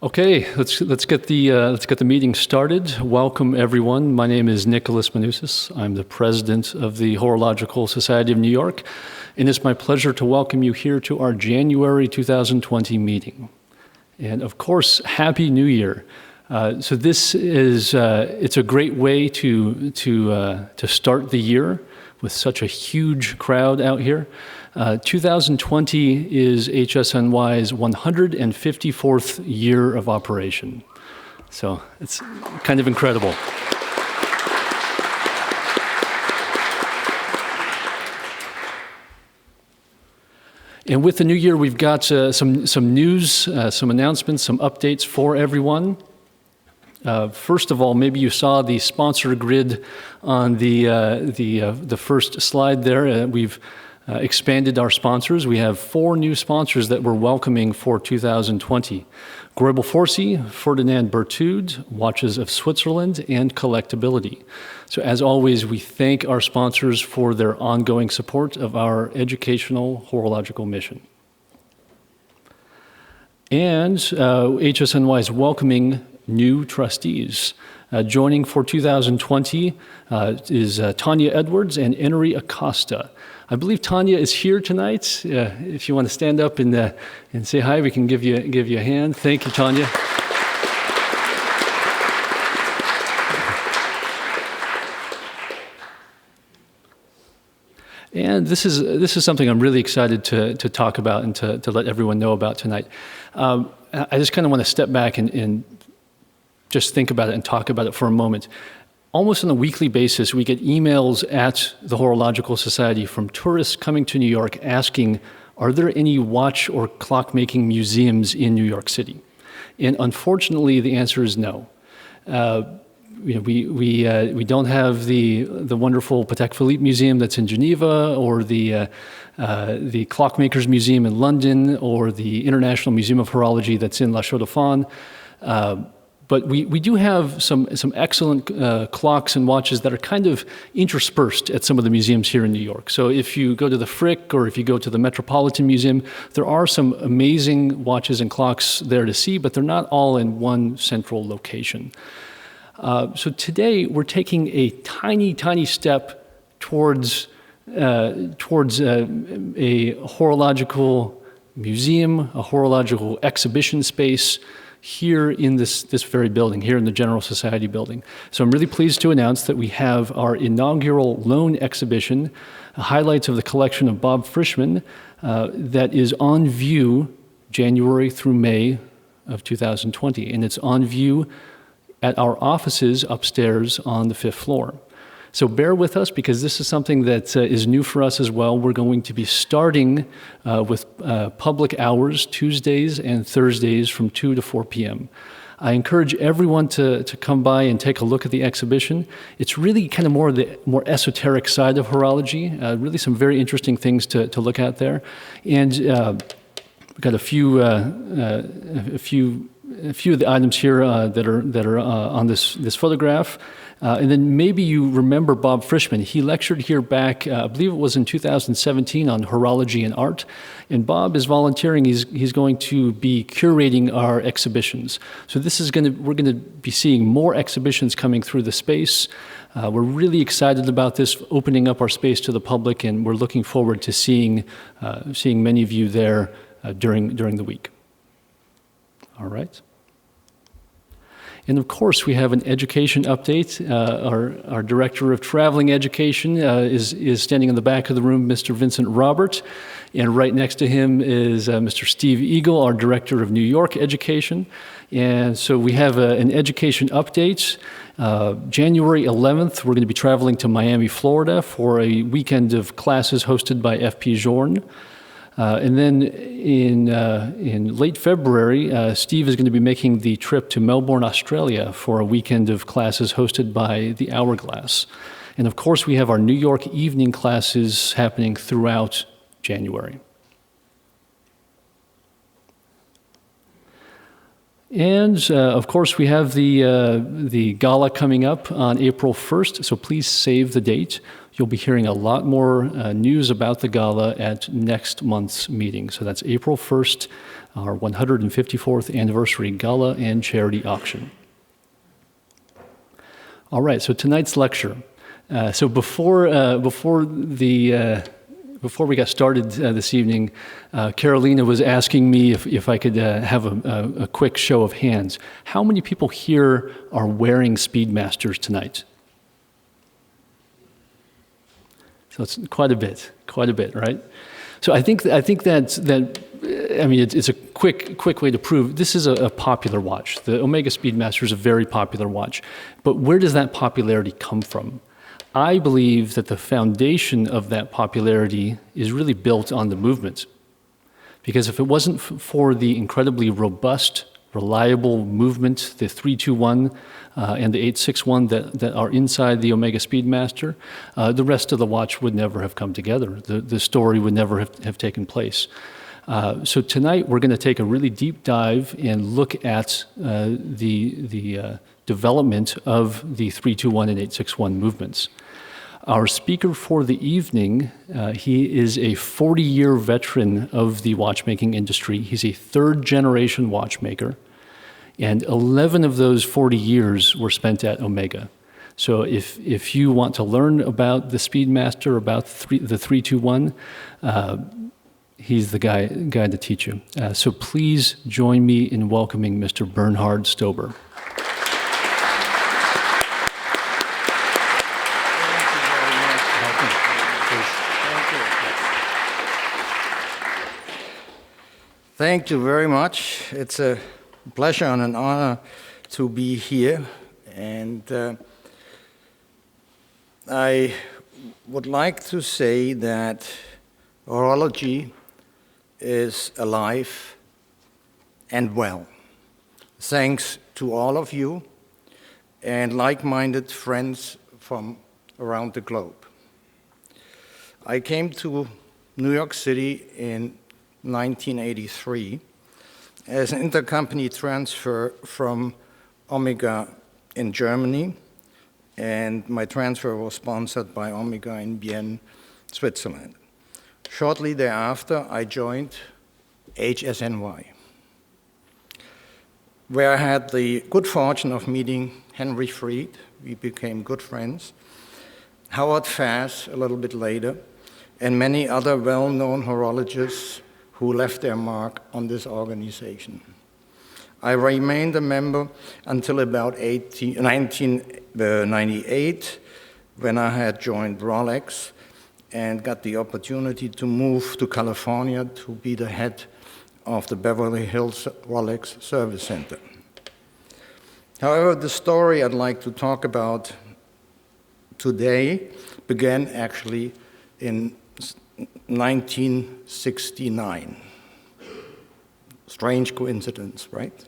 Okay, let's get the meeting started. Welcome everyone. My name is Nicholas Manousis. I'm the president of the Horological Society of New York, and it's my pleasure to welcome you here to our January 2020 meeting. And of course, Happy New Year. So this is it's a great way to start the year with such a huge crowd out here. 2020 is HSNY's 154th year of operation. So it's kind of incredible. And with the new year, we've got some news, some announcements, some updates for everyone. First of all, maybe you saw the sponsor grid on the first slide there. We've expanded our sponsors. We have 4 new sponsors that we're welcoming for 2020. Greubel Forsey, Ferdinand Berthoud, Watches of Switzerland, and Collectability. So as always, we thank our sponsors for their ongoing support of our educational horological mission. And HSNY is welcoming new trustees. Joining for 2020 is Tanya Edwards and Enery Acosta. I believe Tanya is here tonight. If you want to stand up and say hi, we can give you a hand. Thank you, Tanya. And this is something I'm really excited to talk about and to let everyone know about tonight. I just kind of want to step back and just think about it and talk about it for a moment. Almost on a weekly basis, we get emails at the Horological Society from tourists coming to New York asking, are there any watch or clockmaking museums in New York City? And unfortunately, the answer is no. We don't have the wonderful Patek Philippe Museum that's in Geneva, or the Clockmakers Museum in London, or the International Museum of Horology that's in La Chaux-de-Fonds. But we do have some excellent clocks and watches that are kind of interspersed at some of the museums here in New York. So if you go to the Frick or if you go to the Metropolitan Museum, there are some amazing watches and clocks there to see, but they're not all in one central location. So today we're taking a tiny step towards a horological museum, a horological exhibition space here in this very building, here in the General Society building. So I'm really pleased to announce that we have our inaugural loan exhibition, highlights of the collection of Bob Frischmann, that is on view January through May of 2020. And it's on view at our offices upstairs on the 5th floor. So bear with us, because this is something that is new for us as well. We're going to be starting with public hours, Tuesdays and Thursdays from 2 to 4 p.m. I encourage everyone to come by and take a look at the exhibition. It's really kind of more esoteric side of horology, really some very interesting things to look at there. And we've got a few of the items here that are on this photograph. And then maybe you remember Bob Frischmann. He lectured here back, I believe it was in 2017, on horology and art. And Bob is volunteering. He's going to be curating our exhibitions. So we're going to be seeing more exhibitions coming through the space. We're really excited about this, opening up our space to the public, and we're looking forward to seeing many of you there during the week. All right. And of course, we have an education update. Our Director of Traveling Education is standing in the back of the room, Mr. Vincent Robert. And right next to him is Mr. Steve Eagle, our Director of New York Education. And so we have an education update. January 11th, we're going to be traveling to Miami, Florida for a weekend of classes hosted by F.P. Journe. And then in late February, Steve is going to be making the trip to Melbourne, Australia for a weekend of classes hosted by the Hourglass. And of course, we have our New York evening classes happening throughout January. And of course, we have the gala coming up on April 1st, so please save the date. You'll be hearing a lot more news about the gala at next month's meeting. So that's April 1st, our 154th anniversary gala and charity auction. All right, so tonight's lecture. So before we got started this evening, Carolina was asking me if I could have a quick show of hands. How many people here are wearing Speedmasters tonight? So it's quite a bit, right? So I think that I mean, it's a quick way to prove this is a popular watch. The Omega Speedmaster is a very popular watch. But where does that popularity come from? I believe that the foundation of that popularity is really built on the movement. Because if it wasn't for the incredibly robust, reliable movement, the 321 and the 861 that are inside the Omega Speedmaster, the rest of the watch would never have come together. The story would never have taken place. So tonight we're going to take a really deep dive and look at the development of the 321 and 861 movements. Our speaker for the evening, he is a 40-year veteran of the watchmaking industry. He's a third-generation watchmaker, and 11 of those 40 years were spent at Omega. So if you want to learn about the Speedmaster, about the 321, he's the guy to teach you. So please join me in welcoming Mr. Bernhard Stoeber. Thank you very much. It's a pleasure and an honor to be here. And I would like to say that horology is alive and well, thanks to all of you and like-minded friends from around the globe. I came to New York City in 1983 as an intercompany transfer from Omega in Germany, and my transfer was sponsored by Omega in Bienne, Switzerland. Shortly thereafter, I joined HSNY, where I had the good fortune of meeting Henry Fried. We became good friends. Howard Fass a little bit later, and many other well-known horologists who left their mark on this organization. I remained a member until about 1998, when I had joined Rolex and got the opportunity to move to California to be the head of the Beverly Hills Rolex Service Center. However, the story I'd like to talk about today began actually in 1969. Strange coincidence, right?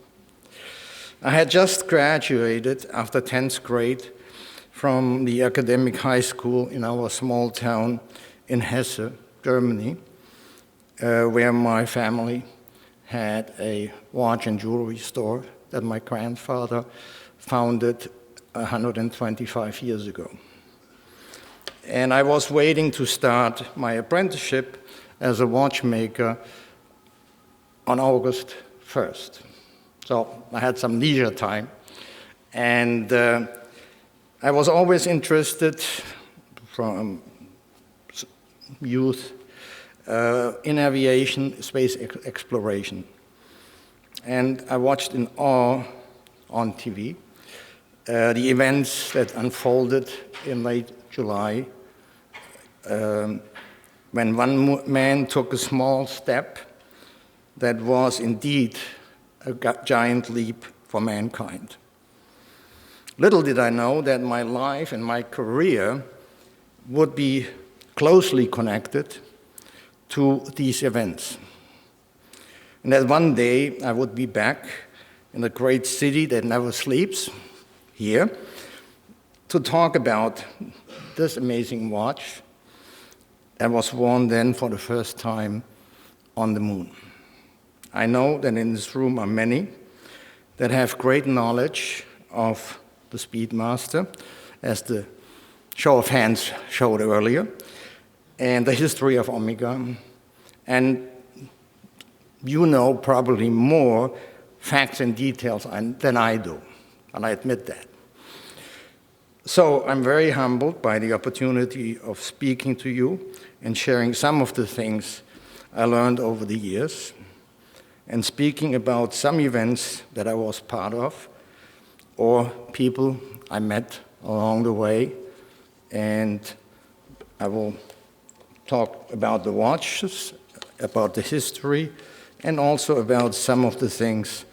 I had just graduated after 10th grade from the academic high school in our small town in Hesse, Germany, where my family had a watch and jewelry store that my grandfather founded 125 years ago. And I was waiting to start my apprenticeship as a watchmaker on August 1st. So I had some leisure time. And I was always interested from youth in aviation, space exploration. And I watched in awe on TV the events that unfolded in late July, when one man took a small step that was indeed a giant leap for mankind. Little did I know that my life and my career would be closely connected to these events. And that one day I would be back in the great city that never sleeps, here, to talk about this amazing watch that was worn then for the first time on the moon. I know that in this room are many that have great knowledge of the Speedmaster, as the show of hands showed earlier, and the history of Omega. And you know probably more facts and details than I do, and I admit that. So I'm very humbled by the opportunity of speaking to you and sharing some of the things I learned over the years, and speaking about some events that I was part of, or people I met along the way. And I will talk about the watches, about the history, and also about some of the things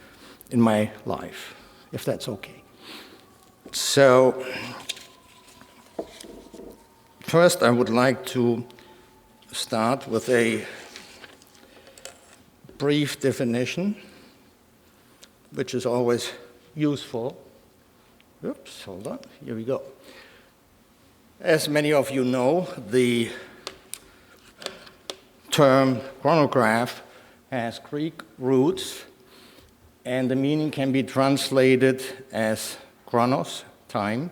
in my life, if that's okay. So, first I would like to start with a brief definition, which is always useful. Oops, hold on, here we go. As many of you know, the term chronograph has Greek roots, and the meaning can be translated as chronos, time,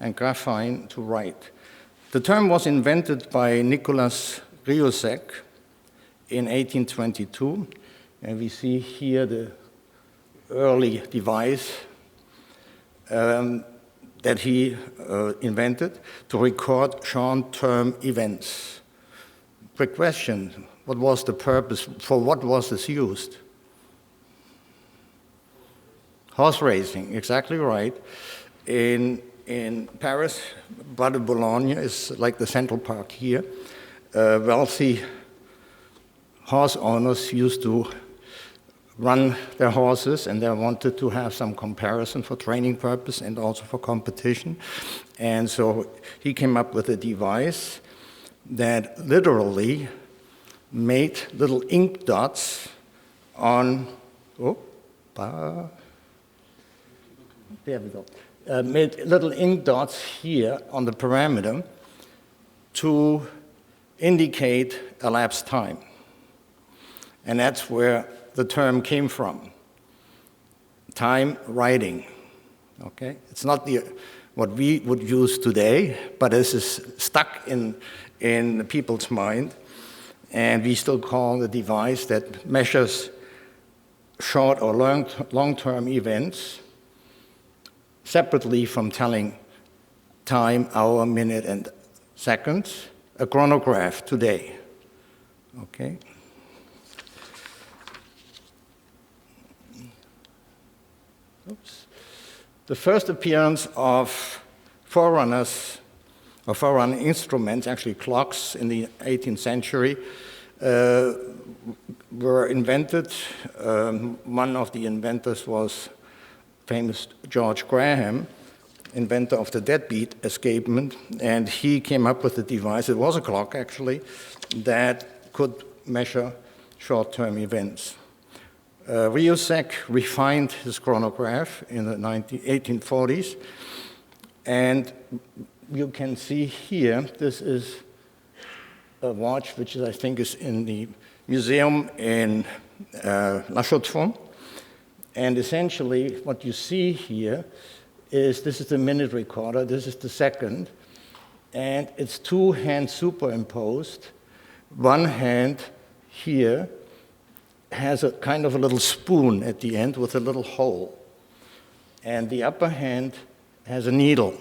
and graphine, to write. The term was invented by Nicholas Riosek in 1822, and we see here the early device that he invented to record short-term events. Quick question, what was the purpose, for what was this used? Horse racing, exactly right. In Paris, Bois de Boulogne is like the Central Park here. Wealthy horse owners used to run their horses, and they wanted to have some comparison for training purpose and also for competition. And so he came up with a device that literally made little ink dots on, there we go, made little ink dots here on the parameter to indicate elapsed time. And that's where the term came from, time writing, okay? It's not what we would use today, but this is stuck in people's mind, and we still call the device that measures short or long-term events separately from telling time, hour, minute, and seconds, a chronograph today, okay? Oops. The first appearance of forerunners, or forerunner instruments, actually clocks, in the 18th century, were invented. One of the inventors was famous George Graham, inventor of the deadbeat escapement, and he came up with a device, it was a clock actually, that could measure short-term events. Riosek refined his chronograph in the 1840s, and you can see here, this is a watch which I think is in the museum in La Chaux-de-Fonds, and essentially what you see here is this is the minute recorder, this is the second, and it's two hands superimposed. One hand here has a kind of a little spoon at the end with a little hole. And the upper hand has a needle.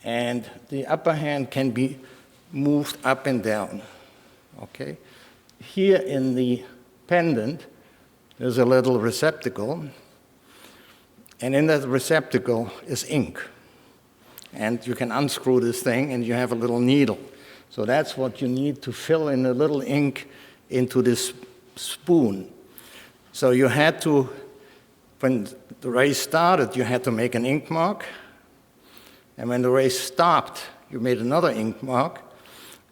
And the upper hand can be moved up and down, okay? Here in the pendant, there's a little receptacle, and in that receptacle is ink. And you can unscrew this thing and you have a little needle. So that's what you need to fill in a little ink into this spoon. So you had to, when the race started, you had to make an ink mark. And when the race stopped, you made another ink mark.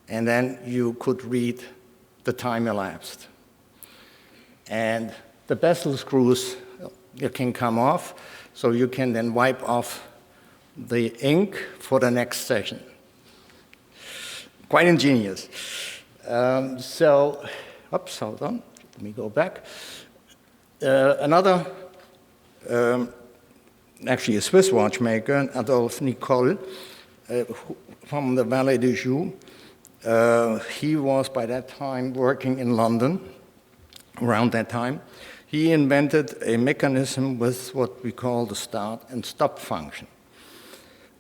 And then you could read the time elapsed. And the bezel screws can come off, so you can then wipe off the ink for the next session. Quite ingenious. Oops, hold on. Let me go back. Another actually a Swiss watchmaker, Adolphe Nicole, from the Vallée du Joux. He was by that time working in London, around that time. He invented a mechanism with what we call the start and stop function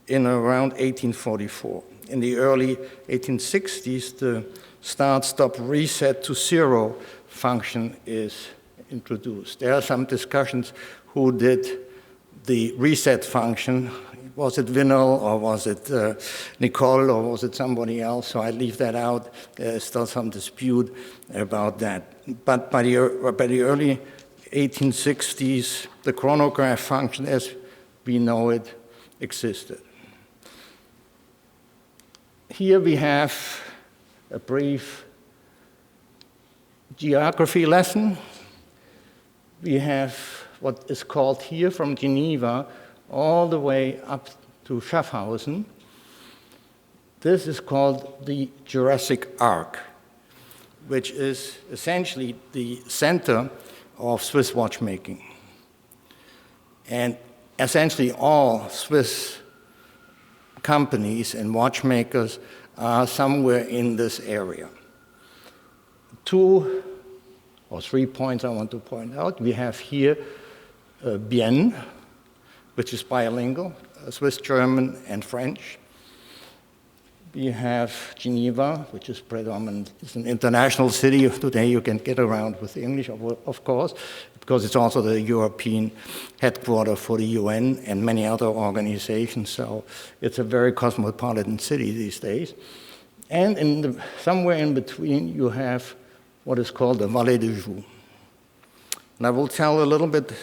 in around 1844. In the early 1860s, the start, stop, reset to zero function is introduced. There are some discussions who did the reset function. Was it Winnel, or was it Nicole, or was it somebody else? So I leave that out. There's still some dispute about that. But by the early 1860s, the chronograph function, as we know it, existed. Here we have a brief geography lesson. We have what is called here from Geneva all the way up to Schaffhausen. This is called the Jurassic Arc, which is essentially the center of Swiss watchmaking. And essentially all Swiss companies and watchmakers are somewhere in this area. 2 or 3 points I want to point out. We have here Bienne, which is bilingual, Swiss, German, and French. We have Geneva, which is predominant. It's an international city. Today you can get around with English, of course, because it's also the European headquarters for the UN and many other organizations. So it's a very cosmopolitan city these days. And somewhere in between, you have what is called the Vallée du Joux. And I will tell a little bit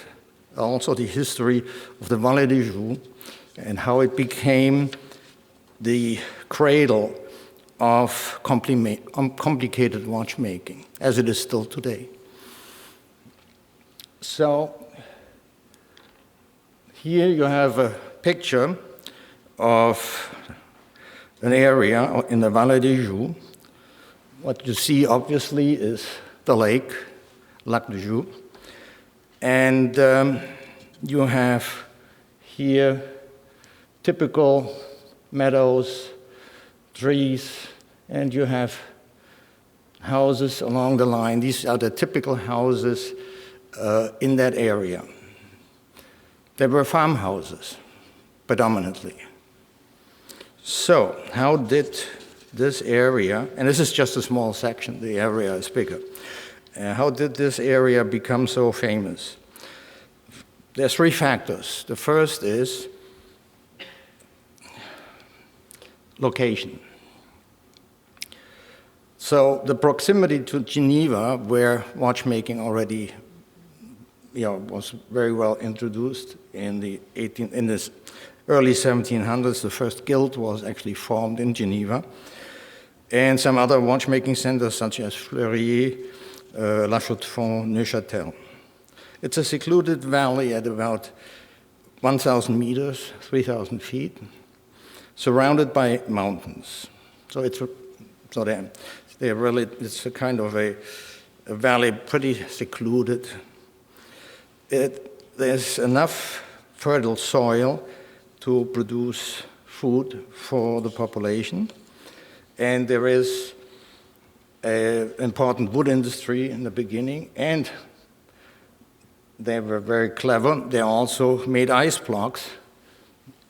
also the history of the Vallée du Joux and how it became the cradle of complicated watchmaking, as it is still today. So here you have a picture of an area in the Vallée du Joux. What you see, obviously, is the lake, Lac du Joux. And you have here typical meadows, trees, and you have houses along the line. These are the typical houses in that area. They were farmhouses, predominantly. So how did this area, and this is just a small section, the area is bigger, how did this area become so famous? There's 3 factors. The first is location. So the proximity to Geneva, where watchmaking already was very well introduced in the early 1700s. The first guild was actually formed in Geneva. And some other watchmaking centers such as Fleury, La Chaux-de-Fonds, Neuchâtel. It's a secluded valley at about 1,000 meters, 3,000 feet, surrounded by mountains. So it's a kind of a valley, pretty secluded. There's enough fertile soil to produce food for the population, and there is an important wood industry in the beginning, and they were very clever. They also made ice blocks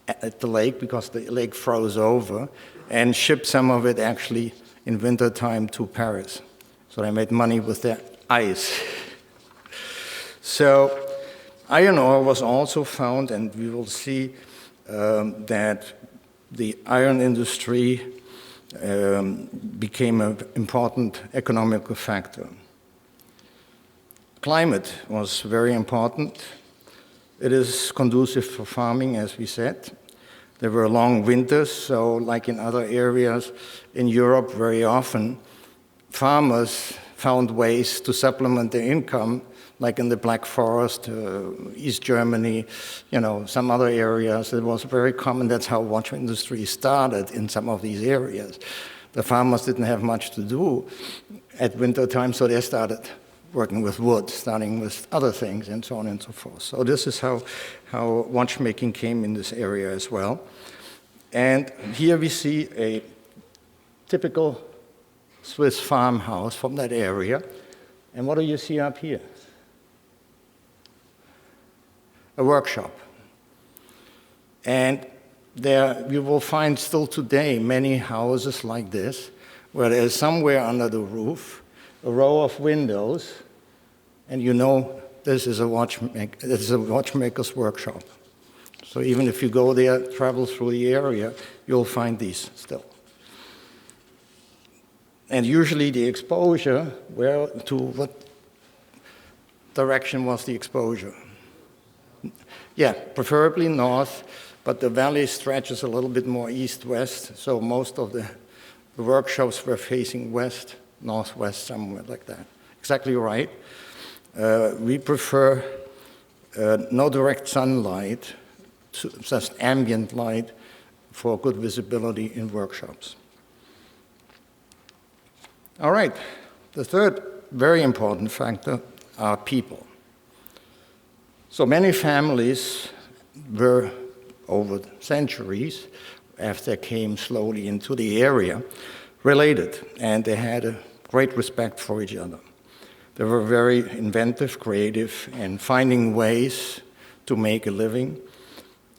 at the lake because the lake froze over, and shipped some of it actually in wintertime to Paris. So they made money with their ice. So iron ore was also found, and we will see that the iron industry became an important economical factor. Climate was very important. It is conducive for farming, as we said. There were long winters, so like in other areas in Europe, very often farmers found ways to supplement their income, like in the Black Forest, East Germany, some other areas. It was very common. That's how watch industry started in some of these areas. The farmers didn't have much to do at winter time, so they started working with wood, starting with other things, and so on and so forth. So this is how watchmaking came in this area as well. And here we see a typical Swiss farmhouse from that area. And what do you see up here? A workshop. And there you will find still today many houses like this, where there is somewhere under the roof a row of windows, and you know this is a watchmaker's workshop. So even if you go there, travel through the area, you'll find these still. And usually the exposure, to what direction was the exposure? Yeah, preferably north, but the valley stretches a little bit more east-west, so most of the workshops were facing west, northwest, somewhere like that. Exactly right. We prefer no direct sunlight, just ambient light for good visibility in workshops. All right, the third very important factor are people. So many families were, over centuries, after they came slowly into the area, related, and they had a great respect for each other. They were very inventive, creative, and finding ways to make a living,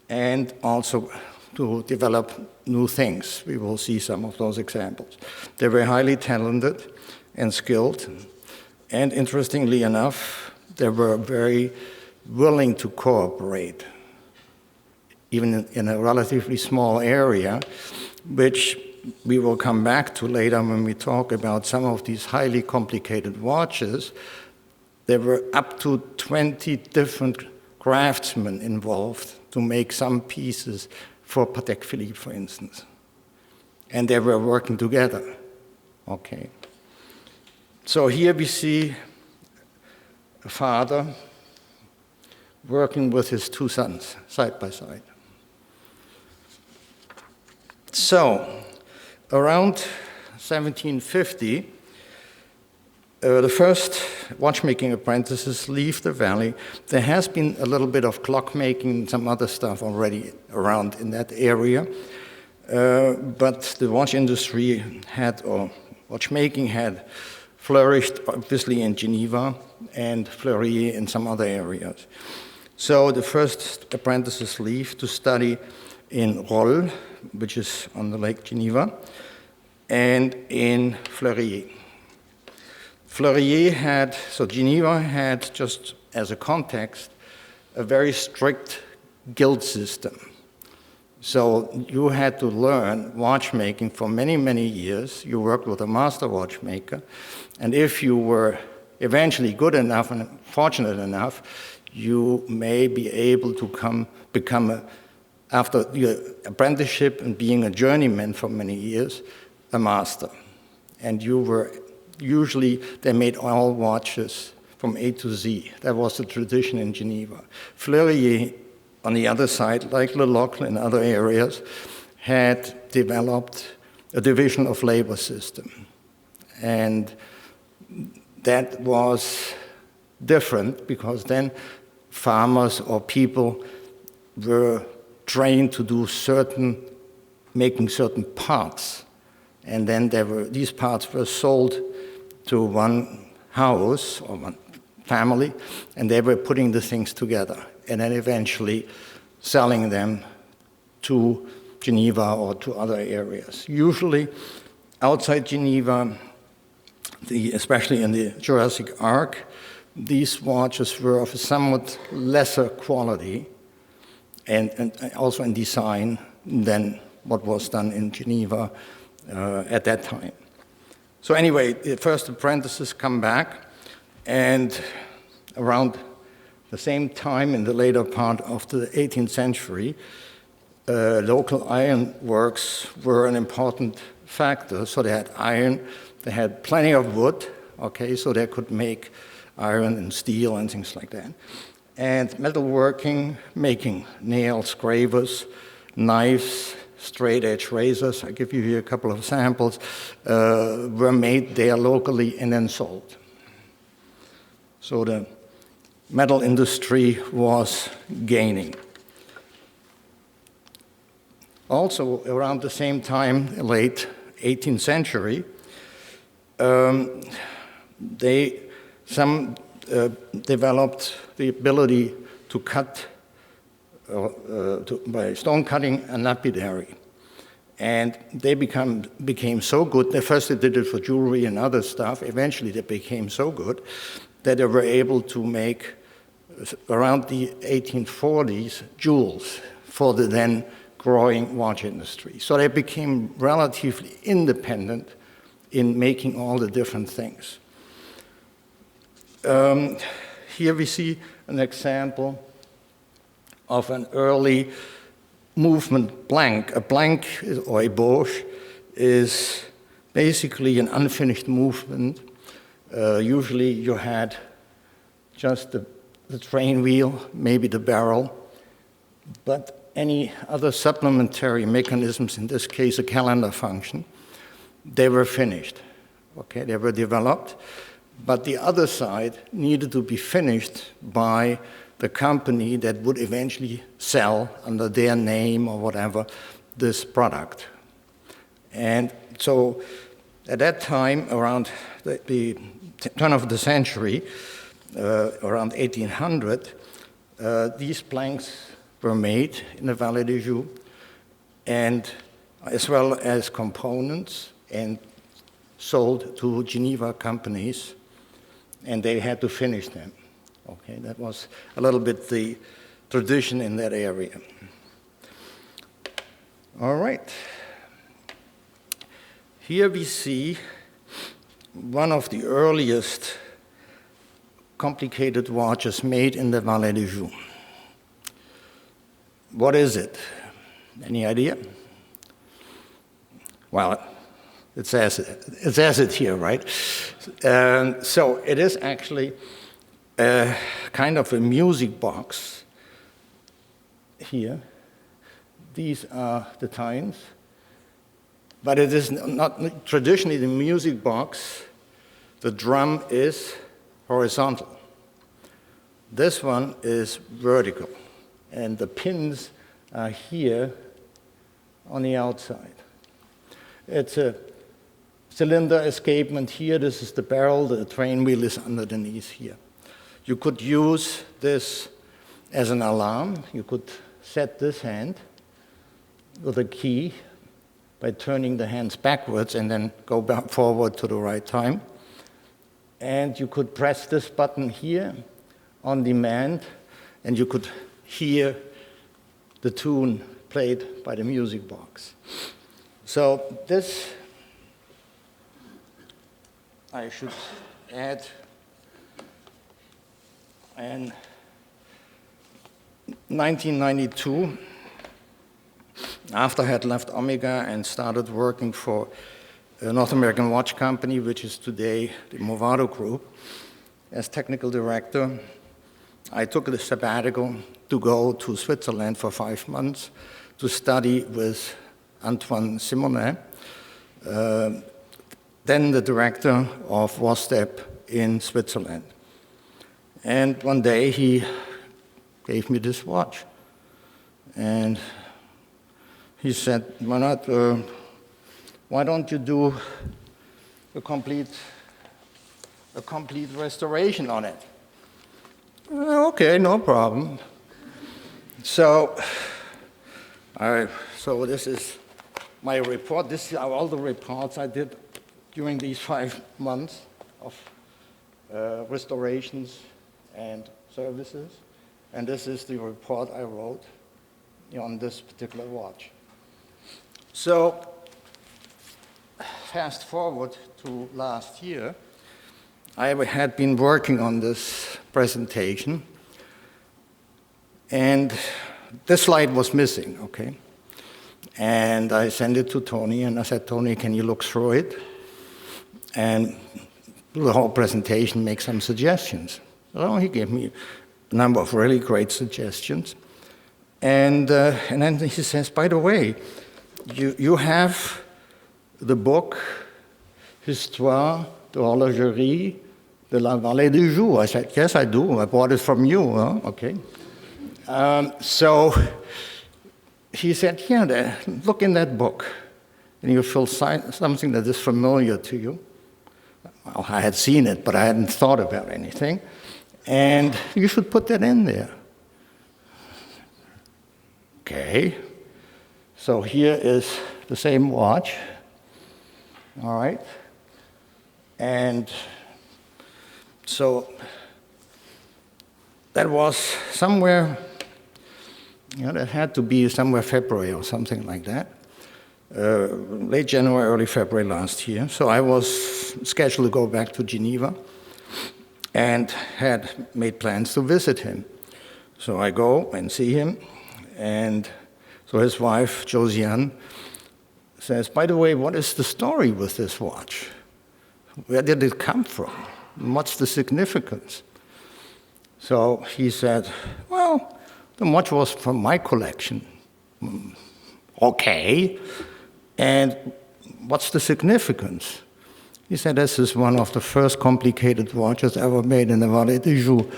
and also to develop new things. We will see some of those examples. They were highly talented and skilled, and interestingly enough, they were very willing to cooperate, even in a relatively small area, which we will come back to later when we talk about some of these highly complicated watches. There were up to 20 different craftsmen involved to make some pieces for Patek Philippe, for instance. And they were working together. Okay. So here we see a father working with his two sons, side by side. So, around 1750, the first watchmaking apprentices leave the valley. There has been a little bit of clockmaking and some other stuff already around in that area, but the watch industry or watchmaking had flourished, obviously, in Geneva and Fleury in some other areas. So the first apprentices leave to study in Rolle, which is on the Lake Geneva, and in Fleury. Geneva had, just as a context, a very strict guild system. So you had to learn watchmaking for many, many years. You worked with a master watchmaker, and if you were eventually good enough and fortunate enough, you may be able to become, after your apprenticeship and being a journeyman for many years, a master. And you were, usually they made all watches from A to Z. That was the tradition in Geneva. Fleury, on the other side, like Le Locle and other areas, had developed a division of labor system. And that was different because then farmers or people were trained to do making certain parts. And then these parts were sold to one house or one family, and they were putting the things together, and then eventually selling them to Geneva or to other areas. Usually outside Geneva, especially in the Jurassic Arc, these watches were of a somewhat lesser quality and also in design than what was done in Geneva at that time. So anyway, the first apprentices come back, and around the same time in the later part of the 18th century, local iron works were an important factor. So they had iron, they had plenty of wood, okay, so they could make iron and steel and things like that. And metalworking, making nails, scrapers, knives, straight-edge razors, I give you here a couple of samples, were made there locally and then sold. So the metal industry was gaining. Also, around the same time, late 18th century, some developed the ability to cut by stone cutting and lapidary. And they became so good. First they did it for jewelry and other stuff. Eventually they became so good that they were able to make, around the 1840s, jewels for the then growing watch industry. So they became relatively independent in making all the different things. Here we see an example of an early movement blank. A blank or a bauche is basically an unfinished movement. Usually you had just the train wheel, maybe the barrel, but any other supplementary mechanisms, in this case a calendar function, they were finished. Okay, they were developed, but the other side needed to be finished by the company that would eventually sell under their name or whatever this product. And so at that time, around the turn of the century, around 1800, these blanks were made in the Vallée des Joux, and as well as components, and sold to Geneva companies, and they had to finish them. Okay, that was a little bit the tradition in that area. All right. Here we see one of the earliest complicated watches made in the Vallée des Joux. What is it? Any idea? Well, it says it here, right? So it is actually a kind of a music box here. These are the tines, but it is not traditionally the music box. The drum is horizontal. This one is vertical, and the pins are here on the outside. It's a cylinder escapement here. This is the barrel. The train wheel is underneath here. You could use this as an alarm. You could set this hand with a key by turning the hands backwards and then go back forward to the right time. And you could press this button here on demand, and you could hear the tune played by the music box. So this, I should add, in 1992, after I had left Omega and started working for a North American watch company, which is today the Movado Group, as technical director, I took a sabbatical to go to Switzerland for 5 months to study with Antoine Simonet, then the director of WASTEP in Switzerland. And one day he gave me this watch. And he said, Bernhard, why don't you do a complete restoration on it? Okay, no problem. So this is my report. This is all the reports I did during these 5 months of restorations and services. And this is the report I wrote on this particular watch. So fast forward to last year, I had been working on this presentation, and this slide was missing, okay? And I sent it to Tony, and I said, Tony, can you look through it? And do the whole presentation, make some suggestions. So he gave me a number of really great suggestions. And then he says, by the way, you have the book Histoire de l'horlogerie de la Vallée du Joux. I said, yes, I do. I bought it from you. Huh? Okay. So he said, yeah, look in that book, and you feel something that is familiar to you. Well, I had seen it, but I hadn't thought about anything. And you should put that in there. Okay. So here is the same watch. All right. And so that was somewhere, that had to be somewhere February or something like that. Late January, early February last year. So I was scheduled to go back to Geneva and had made plans to visit him. So I go and see him, and so his wife, Josiane, says, by the way, what is the story with this watch? Where did it come from? What's the significance? So he said, well, the watch was from my collection. Okay. And what's the significance? He said, this is one of the first complicated watches ever made in the Vallée du Joux.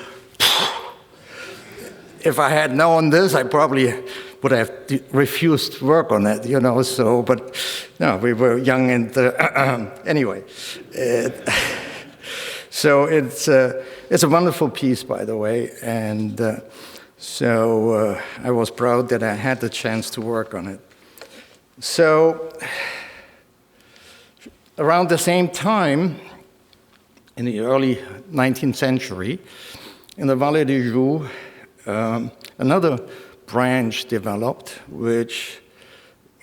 If I had known this, I probably would have refused work on it, so, but no, we were young and, anyway. So it's a wonderful piece, by the way, and so I was proud that I had the chance to work on it. So around the same time, in the early 19th century, in the Vallée du Joux, another branch developed, which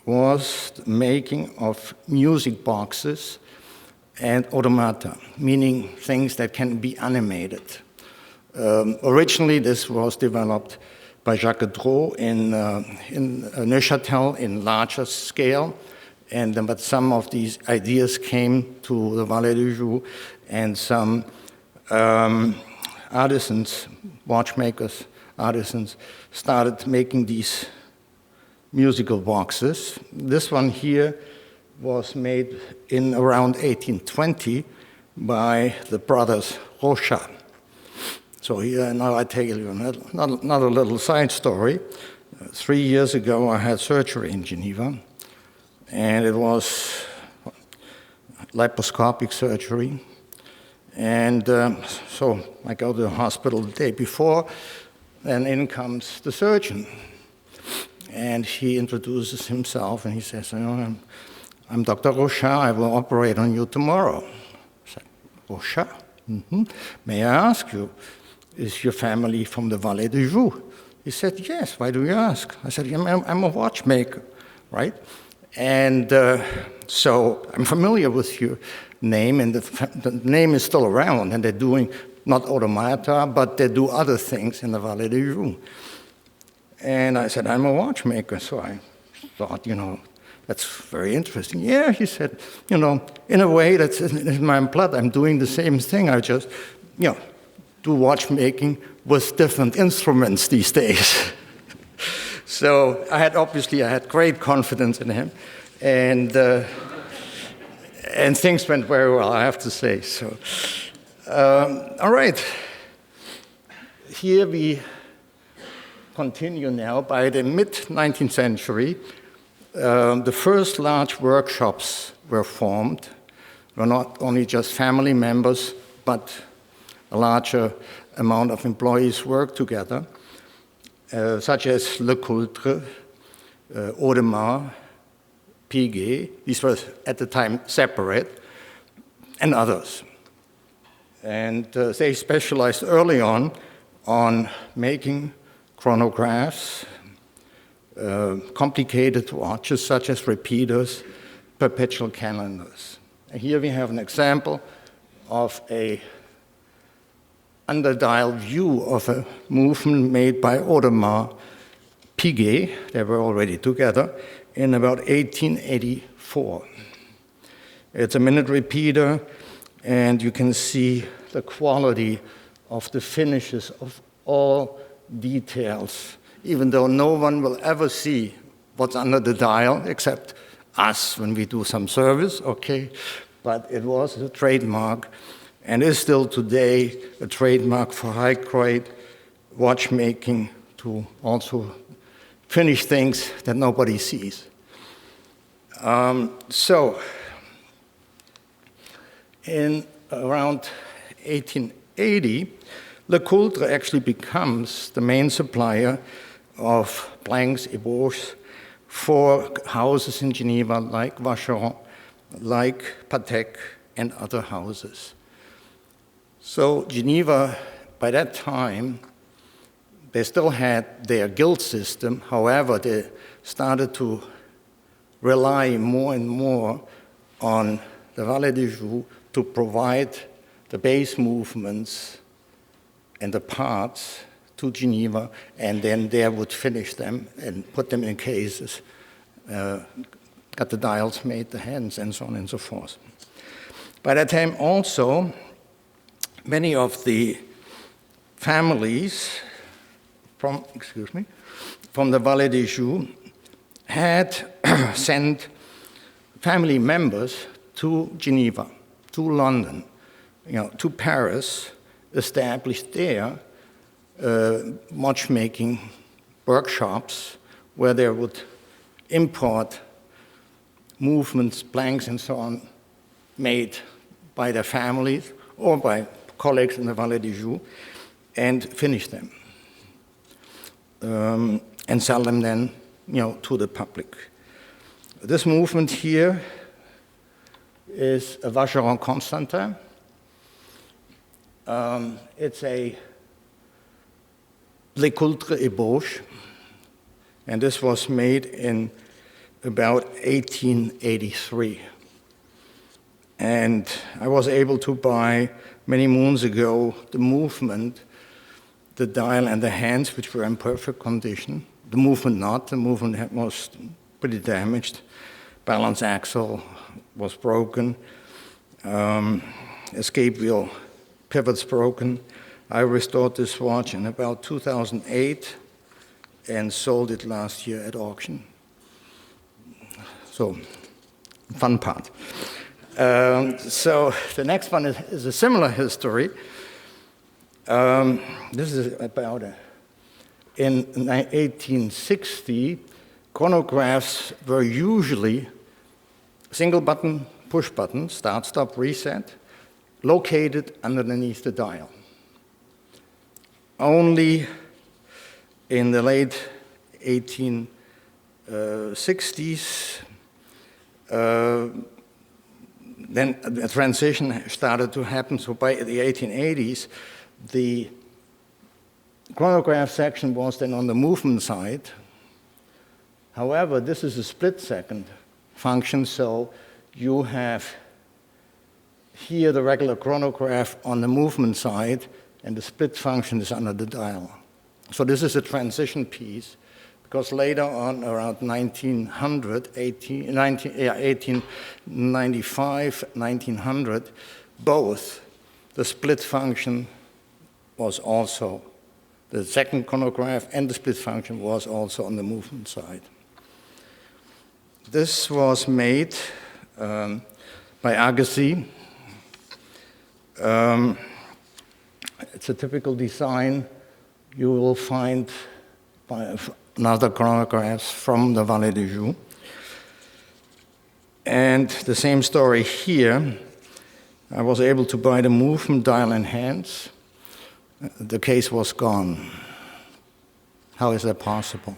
was the making of music boxes and automata, meaning things that can be animated. Originally, this was developed by Jacques Dreux in Neuchâtel in larger scale, but some of these ideas came to the Vallée du Joux, and some artisans, watchmakers, artisans, started making these musical boxes. This one here was made in around 1820 by the brothers Rochat. So here, now I tell you another little side story. 3 years ago, I had surgery in Geneva, and it was laparoscopic surgery. And so I go to the hospital the day before, and in comes the surgeon. And he introduces himself, and he says, I'm Dr. Rochat, I will operate on you tomorrow. I said, Rochat? Mm-hmm. May I ask you, is your family from the Vallée du Joux? He said, yes, why do you ask? I said, I'm a watchmaker, right? And so I'm familiar with your name, and the name is still around, and they're doing not automata, but they do other things in the Vallée du Joux. And I said, I'm a watchmaker, so I thought, that's very interesting. Yeah, he said, in a way, that's in my blood. I'm doing the same thing. I just, do watchmaking with different instruments these days. So I had great confidence in him, and things went very well, I have to say. So, all right. Here we continue now. By the mid-19th century, the first large workshops were formed. Were not only just family members, but a larger amount of employees worked together, such as Le Coultre, Audemars, Piguet. These were at the time separate, and others. And they specialized early on making chronographs, complicated watches such as repeaters, perpetual calendars. And here we have an example of a under-dial view of a movement made by Audemars Piguet. They were already together in about 1884. It's a minute repeater, and you can see the quality of the finishes of all details, even though no one will ever see what's under the dial except us when we do some service, okay? But it was a trademark, and is still today a trademark for high-grade watchmaking to also finish things that nobody sees. So, in around 1880, Lecoultre actually becomes the main supplier of blanks, ébauches for houses in Geneva like Vacheron, like Patek, and other houses. So Geneva, by that time, they still had their guild system. However, they started to rely more and more on the valet de jour to provide the base movements and the parts to Geneva, and then they would finish them and put them in cases, got the dials made, the hands, and so on and so forth. By that time also, many of the families from the valet de jour had sent family members to Geneva, to London, to Paris, established there watchmaking workshops where they would import movements, blanks, and so on, made by their families or by colleagues in the valet de jour, and finish them and sell them then, to the public. This movement here is a Vacheron Constantin. It's a Lecoultre ébauche, and this was made in about 1883. And I was able to buy many moons ago the movement, the dial, and the hands, which were in perfect condition. The movement not. The movement was pretty damaged. Balance axle was broken. Escape wheel pivots broken. I restored this watch in about 2008 and sold it last year at auction. So, fun part. So the next one is a similar history. This is about in 1860, chronographs were usually single button, push button, start, stop, reset, located underneath the dial. Only in the late 1860s, then a transition started to happen. So by the 1880s, the chronograph section was then on the movement side. However, this is a split second function, so you have here the regular chronograph on the movement side, and the split function is under the dial. So this is a transition piece, because later on, around 1895, 1900, both the split function was also, the second chronograph and the split function was also on the movement side. This was made by Agassiz. It's a typical design you will find by another chronographs from the valet de jour. And the same story here. I was able to buy the movement dial and hands. The case was gone. How is that possible?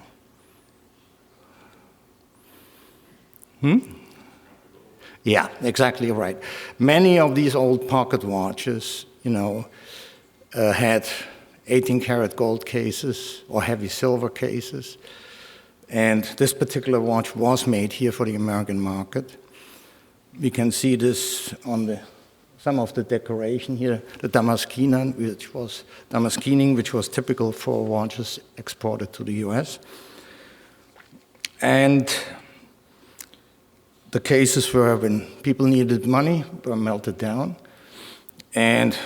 Yeah, exactly right. Many of these old pocket watches, had 18-karat gold cases or heavy silver cases. And this particular watch was made here for the American market. We can see this on some of the decoration here, the damascening, which was typical for watches exported to the US. And the cases were, when people needed money, were melted down. And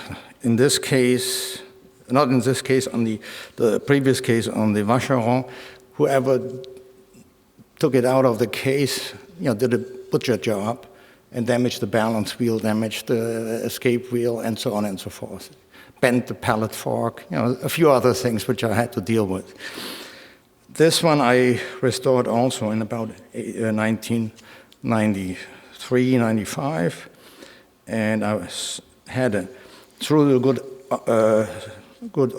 in this case, not in this case, on the previous case on the Vacheron, whoever took it out of the case, did a butcher job and damaged the balance wheel, damaged the escape wheel, and so on and so forth. Bent the pallet fork, a few other things which I had to deal with. This one I restored also in about 1993, 95, and I had through the good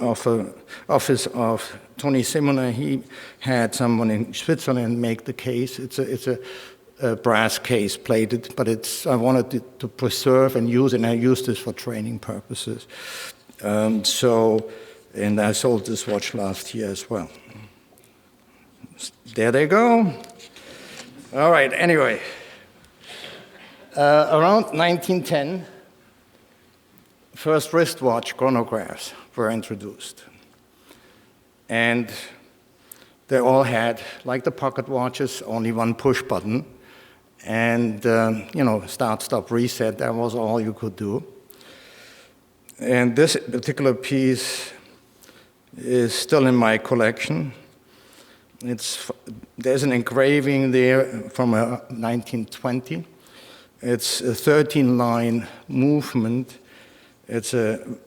office of Tony Simonet, he had someone in Switzerland make the case. It's a brass case plated, but I wanted it to preserve and use it, and I used this for training purposes. And I sold this watch last year as well. There they go. All right, anyway. Around 1910, first wristwatch chronographs were introduced. And they all had, like the pocket watches, only one push button. And, start, stop, reset, that was all you could do. And this particular piece is still in my collection. There's an engraving there from 1920. It's a 13-line movement. It's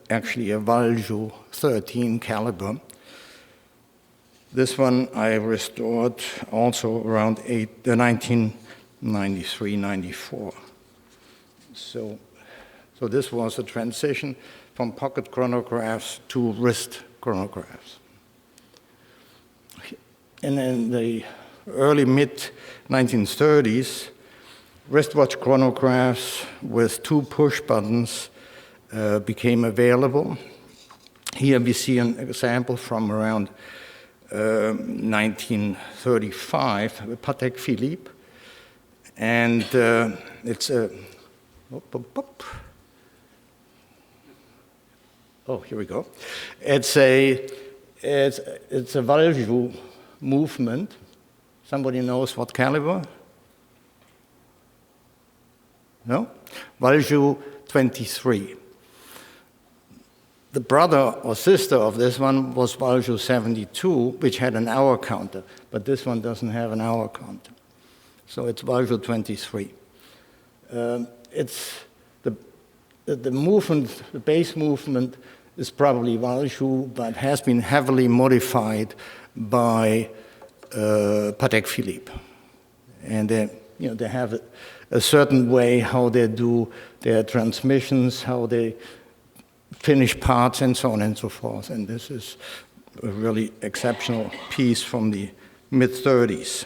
actually a Valjoux 13 caliber. This one I restored also around 1993, 94. So this was a transition from pocket chronographs to wrist chronographs. And in the early mid-1930s, wristwatch chronographs with 2 push buttons became available. Here we see an example from around 1935, with Patek Philippe. And it's a... Oh, here we go. It's a Valjoux movement. Somebody knows what caliber? No? Valjoux 23. The brother or sister of this one was Valjoux 72, which had an hour counter, but this one doesn't have an hour counter. So it's Valjoux 23. It's the movement, the base movement is probably Valjoux, but has been heavily modified by Patek Philippe. And they have a certain way how they do their transmissions, how they finish parts, and so on and so forth. And this is a really exceptional piece from the mid-30s.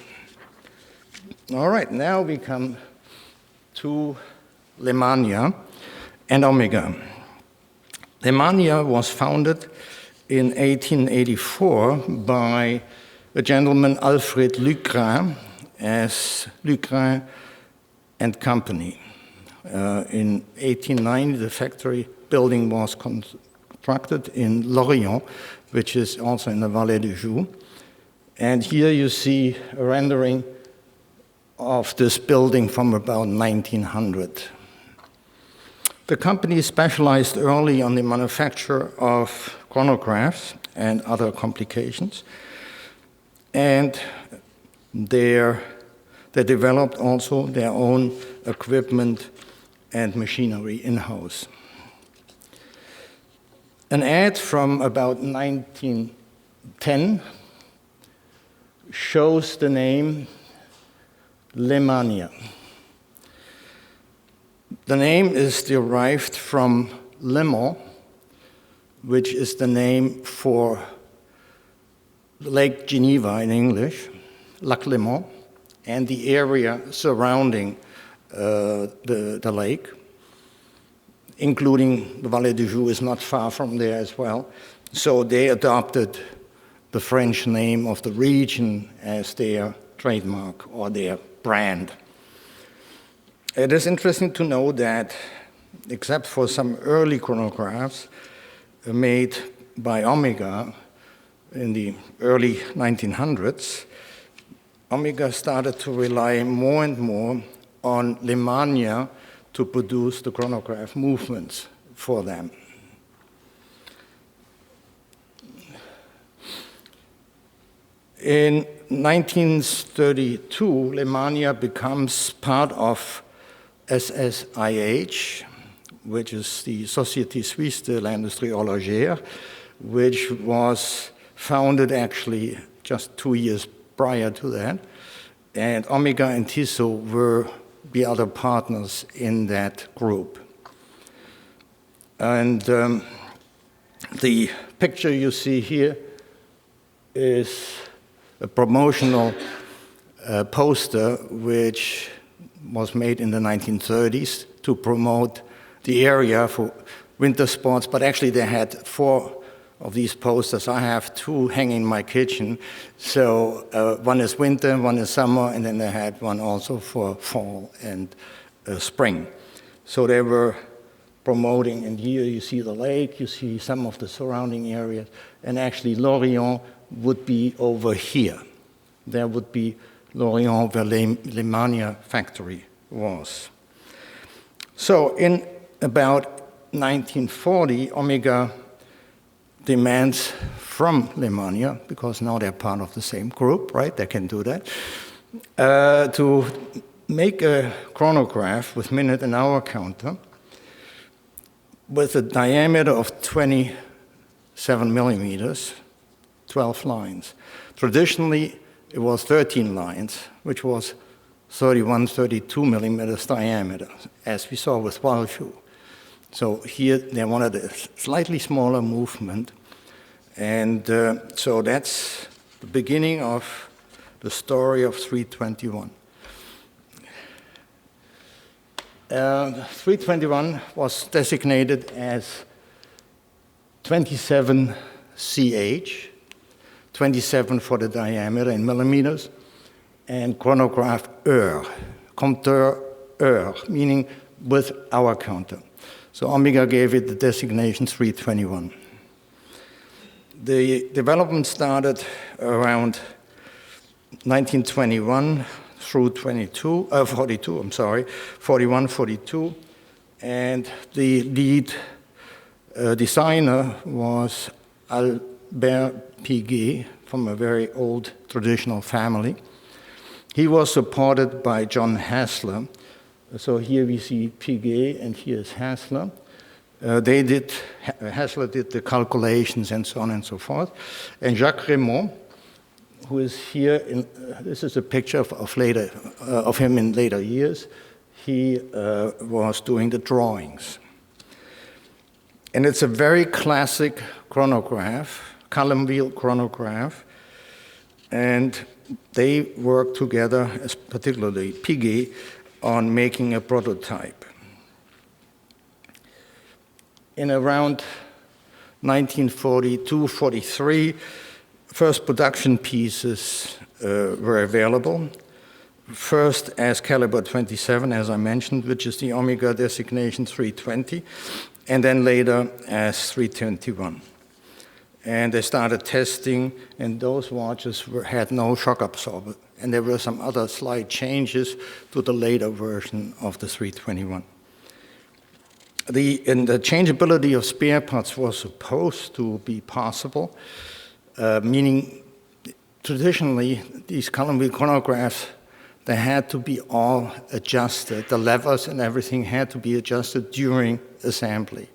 All right, now we come to Lemania and Omega. Lemania was founded in 1884 by a gentleman, Alfred Lucrin, as Lucrin and Company. In 1890, the factory building was constructed in Lorient, which is also in the Vallée du Joux. And here you see a rendering of this building from about 1900. The company specialized early on the manufacture of chronographs and other complications. And they developed also their own equipment and machinery in-house. An ad from about 1910 shows the name Lemania. The name is derived from Lemans, which is the name for Lake Geneva in English, Lac Léman, and the area surrounding the lake, including the Vallée du Joux is not far from there as well. So they adopted the French name of the region as their trademark or their brand. It is interesting to know that, except for some early chronographs made by Omega in the early 1900s, Omega started to rely more and more on Lemania to produce the chronograph movements for them. In 1932, Lemania becomes part of SSIH, which is the Société Suisse de l'Industrie Horlogère, which was founded actually just 2 years prior to that. And Omega and Tissot were the other partners in that group. And the picture you see here is a promotional poster which was made in the 1930s to promote the area for winter sports, but actually they had 4 of these posters. I have 2 hanging in my kitchen. So one is winter, one is summer, and then they had one also for fall and spring. So they were promoting, and here you see the lake, you see some of the surrounding areas, and actually Lorient would be over here. There would be Lorient where Lemania factory was. So in about 1940, Omega demands from Lemania, because now they're part of the same group, right? They can do that, to make a chronograph with minute and hour counter with a diameter of 27 millimeters, 12 lines. Traditionally, it was 13 lines, which was 31, 32 millimeters diameter, as we saw with Walschuh. So here they wanted a slightly smaller movement. And so that's the beginning of the story of 321. 321 was designated as 27CH, 27 for the diameter in millimeters, and chronograph heure, compteur heure, meaning with hour counter. So Omega gave it the designation 321. The development started around 1921 through 41, 42, and the lead designer was Albert Piguet from a very old traditional family. He was supported by John Hassler. So here we see Piguet and here's Hassler. Hassler did the calculations and so on and so forth. And Jacques Raymond, who is here, this is a picture of him in later years. He was doing the drawings. And it's a very classic chronograph, column wheel chronograph. And they worked together, particularly Piguet, on making a prototype. In around 1942-43, first production pieces were available. First as caliber 27, as I mentioned, which is the Omega designation 320, and then later as 321. And they started testing, and those watches had no shock absorber. And there were some other slight changes to the later version of the 321. And the changeability of spare parts was supposed to be possible, meaning traditionally these column wheel chronographs, they had to be all adjusted. The levers and everything had to be adjusted during assembly.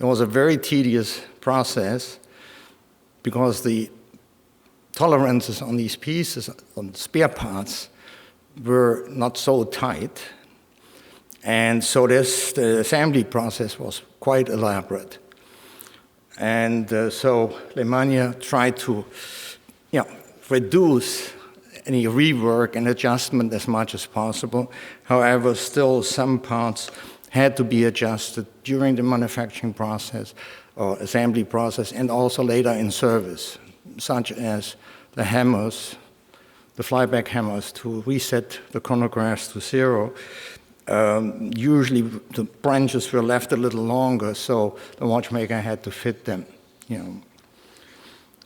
It was a very tedious process because the tolerances on these pieces, on spare parts, were not so tight. And so the assembly process was quite elaborate. And so Lemania tried to reduce any rework and adjustment as much as possible. However, still some parts had to be adjusted during the manufacturing process or assembly process, and also later in service, such as the hammers, the flyback hammers to reset the chronographs to 0. Usually the branches were left a little longer, so the watchmaker had to fit them.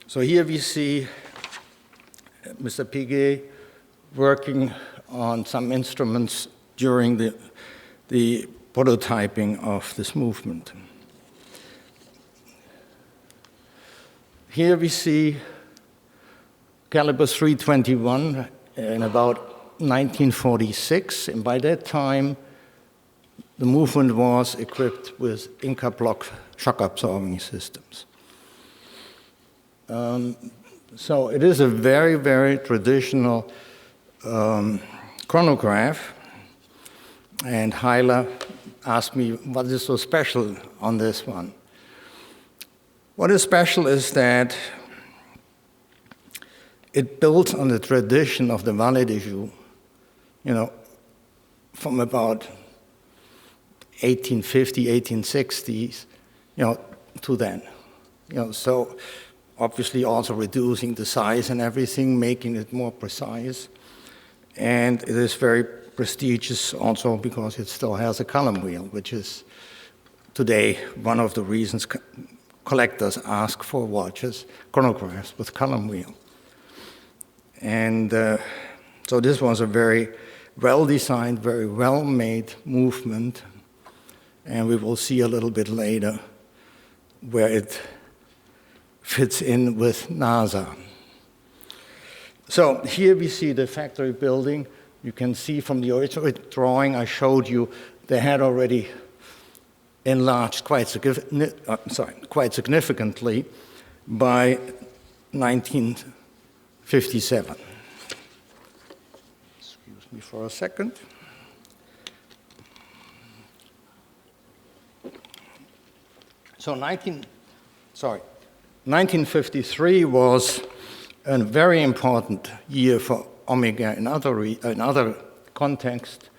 So here we see Mr. Piguet working on some instruments during the prototyping of this movement. Here we see caliber 321 in about 1946, and by that time the movement was equipped with Inca block shock absorbing systems. So it is a very, very traditional chronograph. And Heiler asked me, what is so special on this one? What is special is that it builds on the tradition of the Valet de Joux, from about 1850, 1860s, to then. So obviously also reducing the size and everything, making it more precise. And it is very prestigious also because it still has a column wheel, which is today one of the reasons collectors ask for watches, chronographs with column wheel. And so this was a very well-designed, very well-made movement, and we will see a little bit later where it fits in with NASA. So here we see the factory building. You can see from the original drawing I showed you, they had already enlarged quite significantly by 1957. Excuse me for a second. So 1953 was a very important year for Omega in other contexts.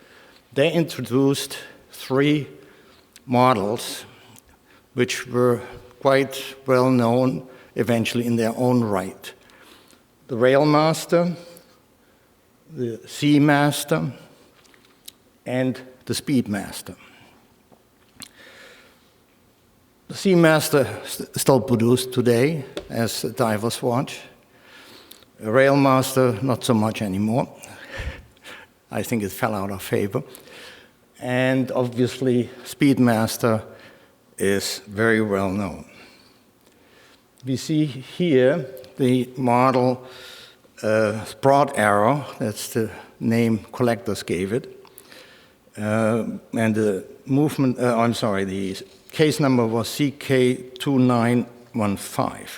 They introduced 3 models which were quite well known eventually in their own right. The Railmaster, the Seamaster, and the Speedmaster. The Seamaster still produced today as a diver's watch. A Railmaster, not so much anymore. I think it fell out of favor. And obviously, Speedmaster is very well known. We see here the model Broad Arrow, that's the name collectors gave it. And the movement, the case number was CK2915.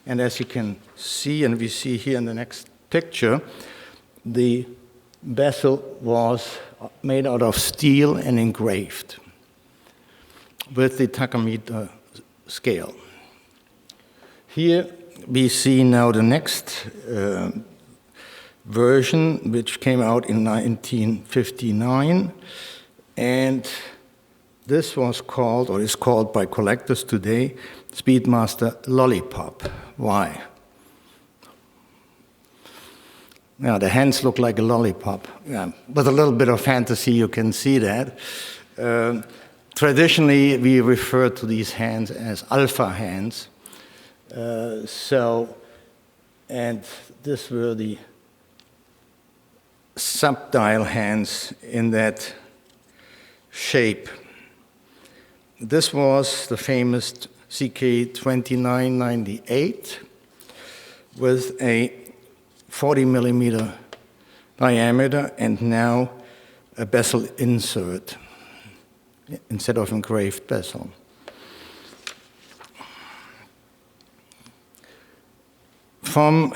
And as you can see, and we see here in the next picture, the bezel was made out of steel and engraved with the tachometer scale. Here we see now the next version, which came out in 1959, and this was called, or is called by collectors today, Speedmaster Lollipop. Why? Now, the hands look like a lollipop. Yeah, with a little bit of fantasy, you can see that. Traditionally, we refer to these hands as alpha hands. And this were the subdial hands in that shape. This was the famous CK2998 with a 40 millimeter diameter and now a bezel insert instead of engraved bezel. From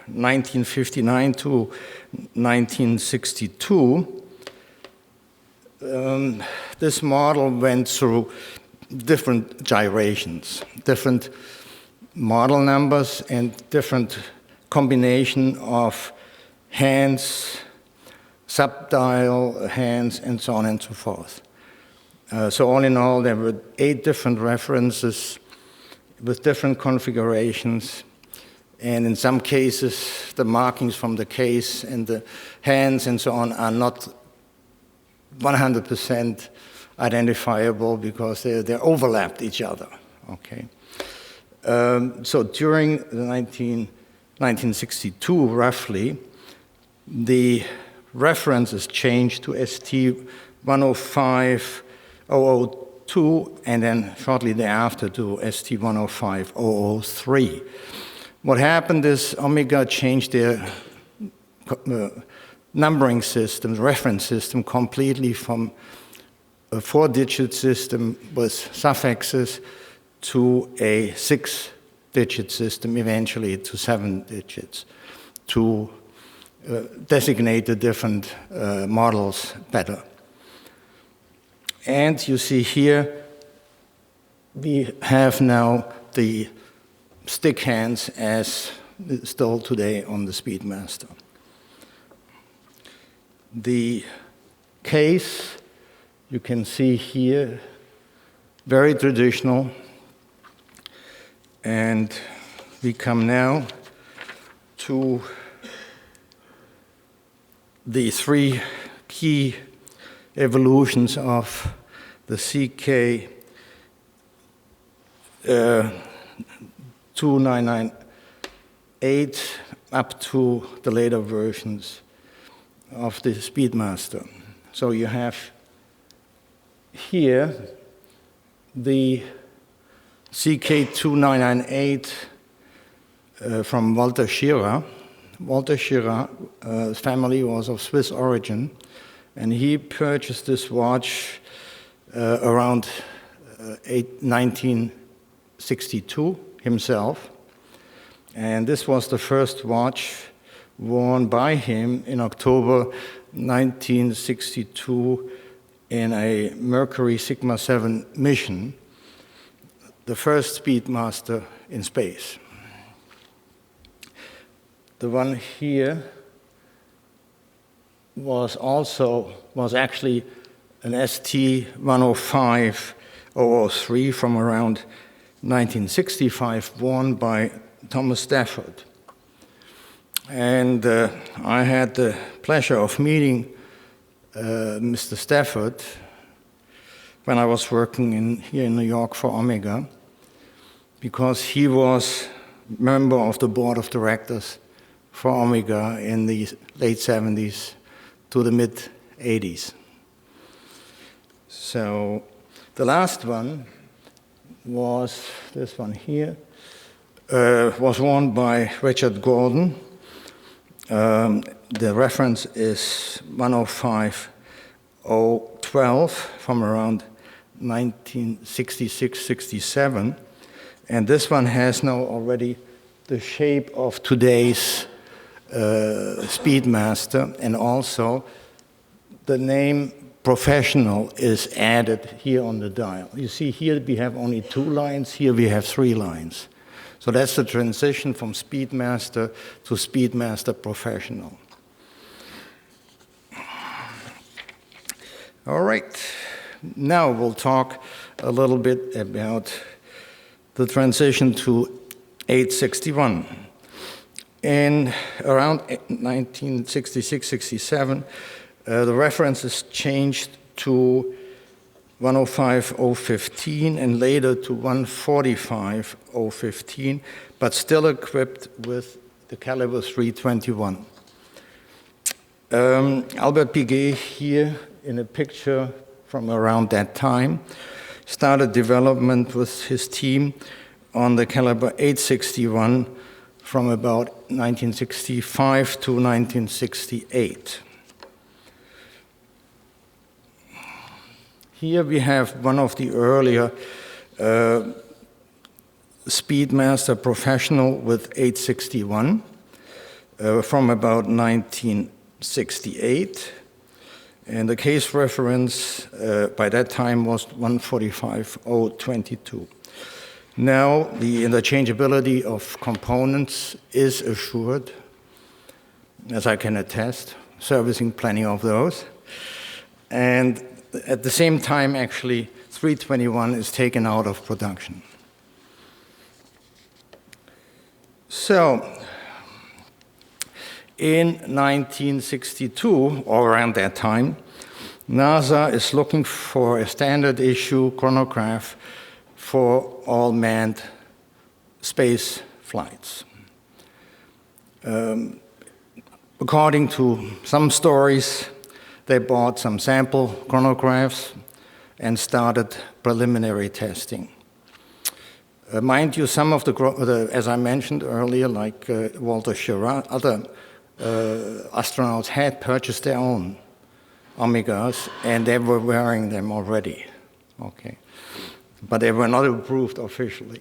1959 to 1962, this model went through different gyrations, different model numbers, and different combination of hands, subdial hands, and so on and so forth. So all in all, there were 8 different references with different configurations. And in some cases, the markings from the case and the hands and so on are not 100% identifiable because they overlapped each other. Okay. So during the 1962, roughly, the references changed to ST-105-002 and then shortly thereafter to ST-105-003. What happened is Omega changed their numbering system, reference system, completely from a 4-digit system with suffixes to a 6-digit system, eventually to 7 digits, to designate the different models better. And you see here, we have now the stick hands as still today on the Speedmaster. The case, you can see here, very traditional. And we come now to the 3 key evolutions of the CK 2998 up to the later versions of the Speedmaster. So you have here the CK2998 from Walter Schirra. Walter Schirra's family was of Swiss origin, and he purchased this watch around 1962 himself. And this was the first watch worn by him in October 1962 in a Mercury Sigma 7 mission, the first Speedmaster in space. The one here was actually an ST-105-003 from around 1965, worn by Thomas Stafford. And I had the pleasure of meeting Mr. Stafford when I was working here in New York for Omega, because he was member of the board of directors for Omega in the late 70s to the mid 80s. So the last one was this one here, was worn by Richard Gordon. The reference is 105012 from around 1966-67. And this one has now already the shape of today's Speedmaster, and also the name professional is added here on the dial. You see here we have only 2 lines, here we have 3 lines. So that's the transition from Speedmaster to Speedmaster Professional. All right, now we'll talk a little bit about the transition to 861. In around 1966-67, the reference is changed to 105-015 and later to 145-015, but still equipped with the caliber 321. Albert Piguet here in a picture from around that time started development with his team on the caliber 861 from about 1965 to 1968. Here we have one of the earlier Speedmaster Professional with 861 from about 1968. And the case reference by that time was 145-022. Now the interchangeability of components is assured, as I can attest, servicing plenty of those. And at the same time, actually, 321 is taken out of production. So, in 1962, or around that time, NASA is looking for a standard issue chronograph for all manned space flights. According to some stories, they bought some sample chronographs and started preliminary testing. Mind you, some of the, as I mentioned earlier, like Walter Schirra, other astronauts had purchased their own. Omegas, and they were wearing them already, okay? But they were not approved officially.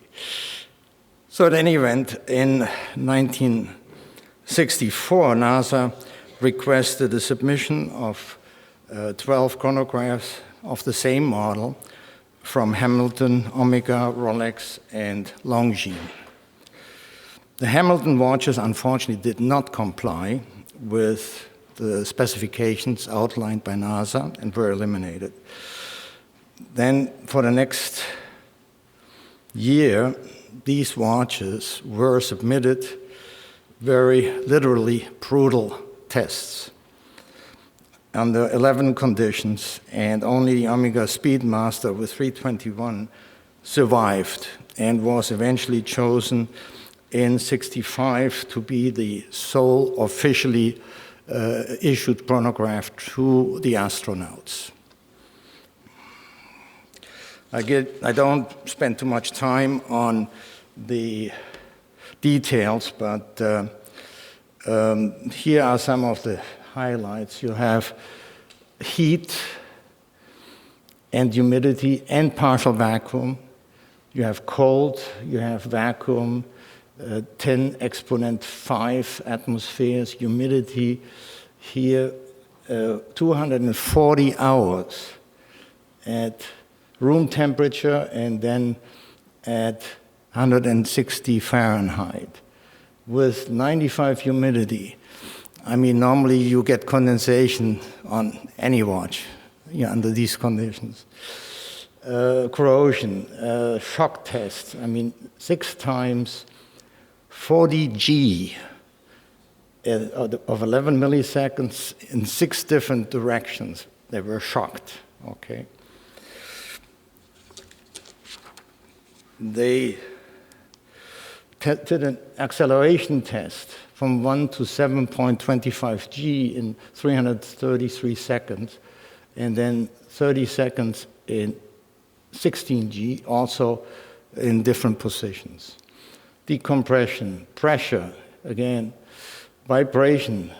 So at any event, in 1964, NASA requested the submission of 12 chronographs of the same model from Hamilton, Omega, Rolex, and Longines. The Hamilton watches, unfortunately, did not comply with the specifications outlined by NASA and were eliminated. Then, for the next year, these watches were submitted very literally brutal tests under 11 conditions, and only the Omega Speedmaster with 321 survived and was eventually chosen in '65 to be the sole officially issued chronograph to the astronauts. I don't spend too much time on the details, but here are some of the highlights. You have heat and humidity and partial vacuum. You have cold, you have vacuum, 10 exponent 5 atmospheres, humidity here, 240 hours at room temperature and then at 160 Fahrenheit with 95 humidity. I mean, normally you get condensation on any watch under these conditions. Corrosion, shock test, I mean, 6 times 40 G of 11 milliseconds in 6 different directions. They were shocked, okay? They did an acceleration test from 1 to 7.25 G in 333 seconds, and then 30 seconds in 16 G, also in different positions. Decompression, pressure, again, vibration,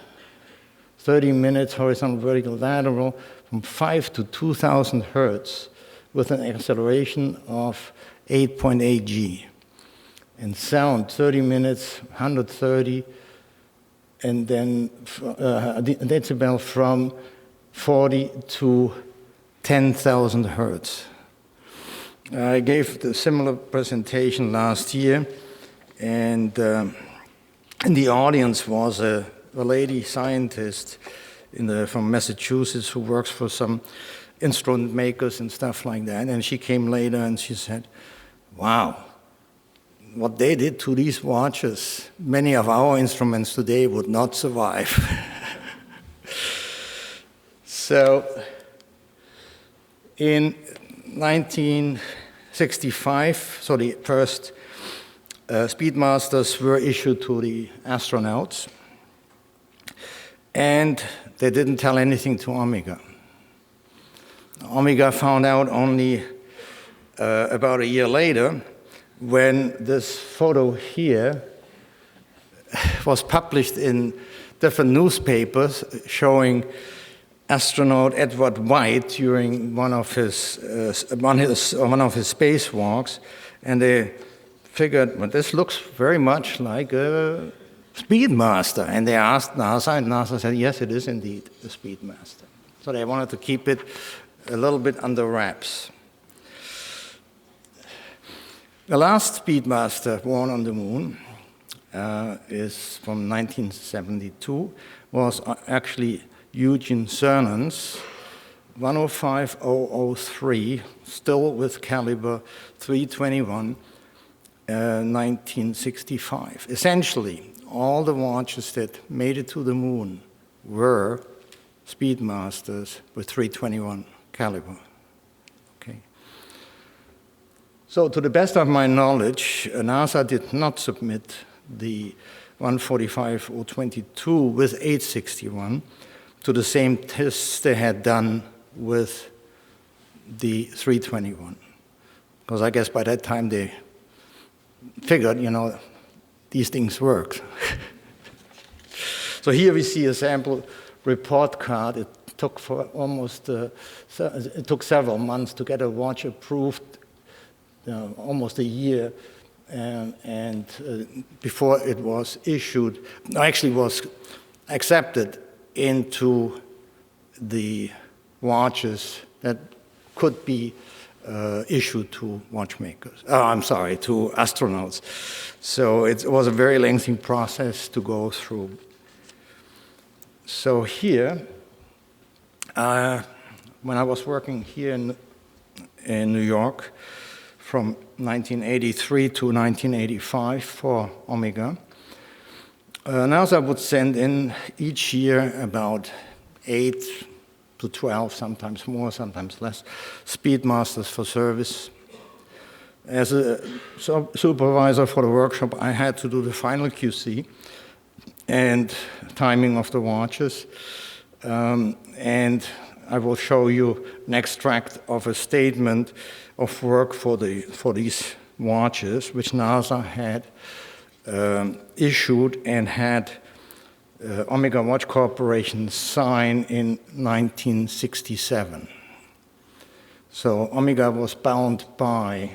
30 minutes, horizontal, vertical, lateral, from 5 to 2,000 hertz with an acceleration of 8.8 G. And sound, 30 minutes, 130, and then decibel from 40 to 10,000 hertz. I gave the similar presentation last year, and in the audience was a lady scientist from Massachusetts who works for some instrument makers and stuff like that, and she came later and she said, wow, what they did to these watches, many of our instruments today would not survive. So in 1965, so the first Speedmasters were issued to the astronauts, and they didn't tell anything to Omega. Omega found out only about a year later when this photo here was published in different newspapers showing astronaut Edward White during one of his spacewalks, and they figured, well, this looks very much like a Speedmaster, and they asked NASA, and NASA said, yes, it is indeed a Speedmaster. So they wanted to keep it a little bit under wraps. The last Speedmaster worn on the moon is from 1972, was actually Eugene Cernan's 105003, still with caliber 321, 1965. Essentially, all the watches that made it to the moon were Speedmasters with 321 caliber. Okay. So to the best of my knowledge, NASA did not submit the 145022 with 861 to the same tests they had done with the 321. Because I guess by that time they figured, these things work. So here we see a sample report card. It took for almost, it took several months to get a watch approved, almost a year, and before it was issued, actually was accepted into the watches that could be issued to watchmakers. I'm sorry, to astronauts. So it was a very lengthy process to go through. So here, when I was working here in New York from 1983 to 1985 for Omega, NASA would send in each year about 8 to 12, sometimes more, sometimes less, Speedmasters for service. As a supervisor for the workshop, I had to do the final QC and timing of the watches. And I will show you an extract of a statement of work for these watches, which NASA had issued and had Omega Watch Corporation sign in 1967. So Omega was bound by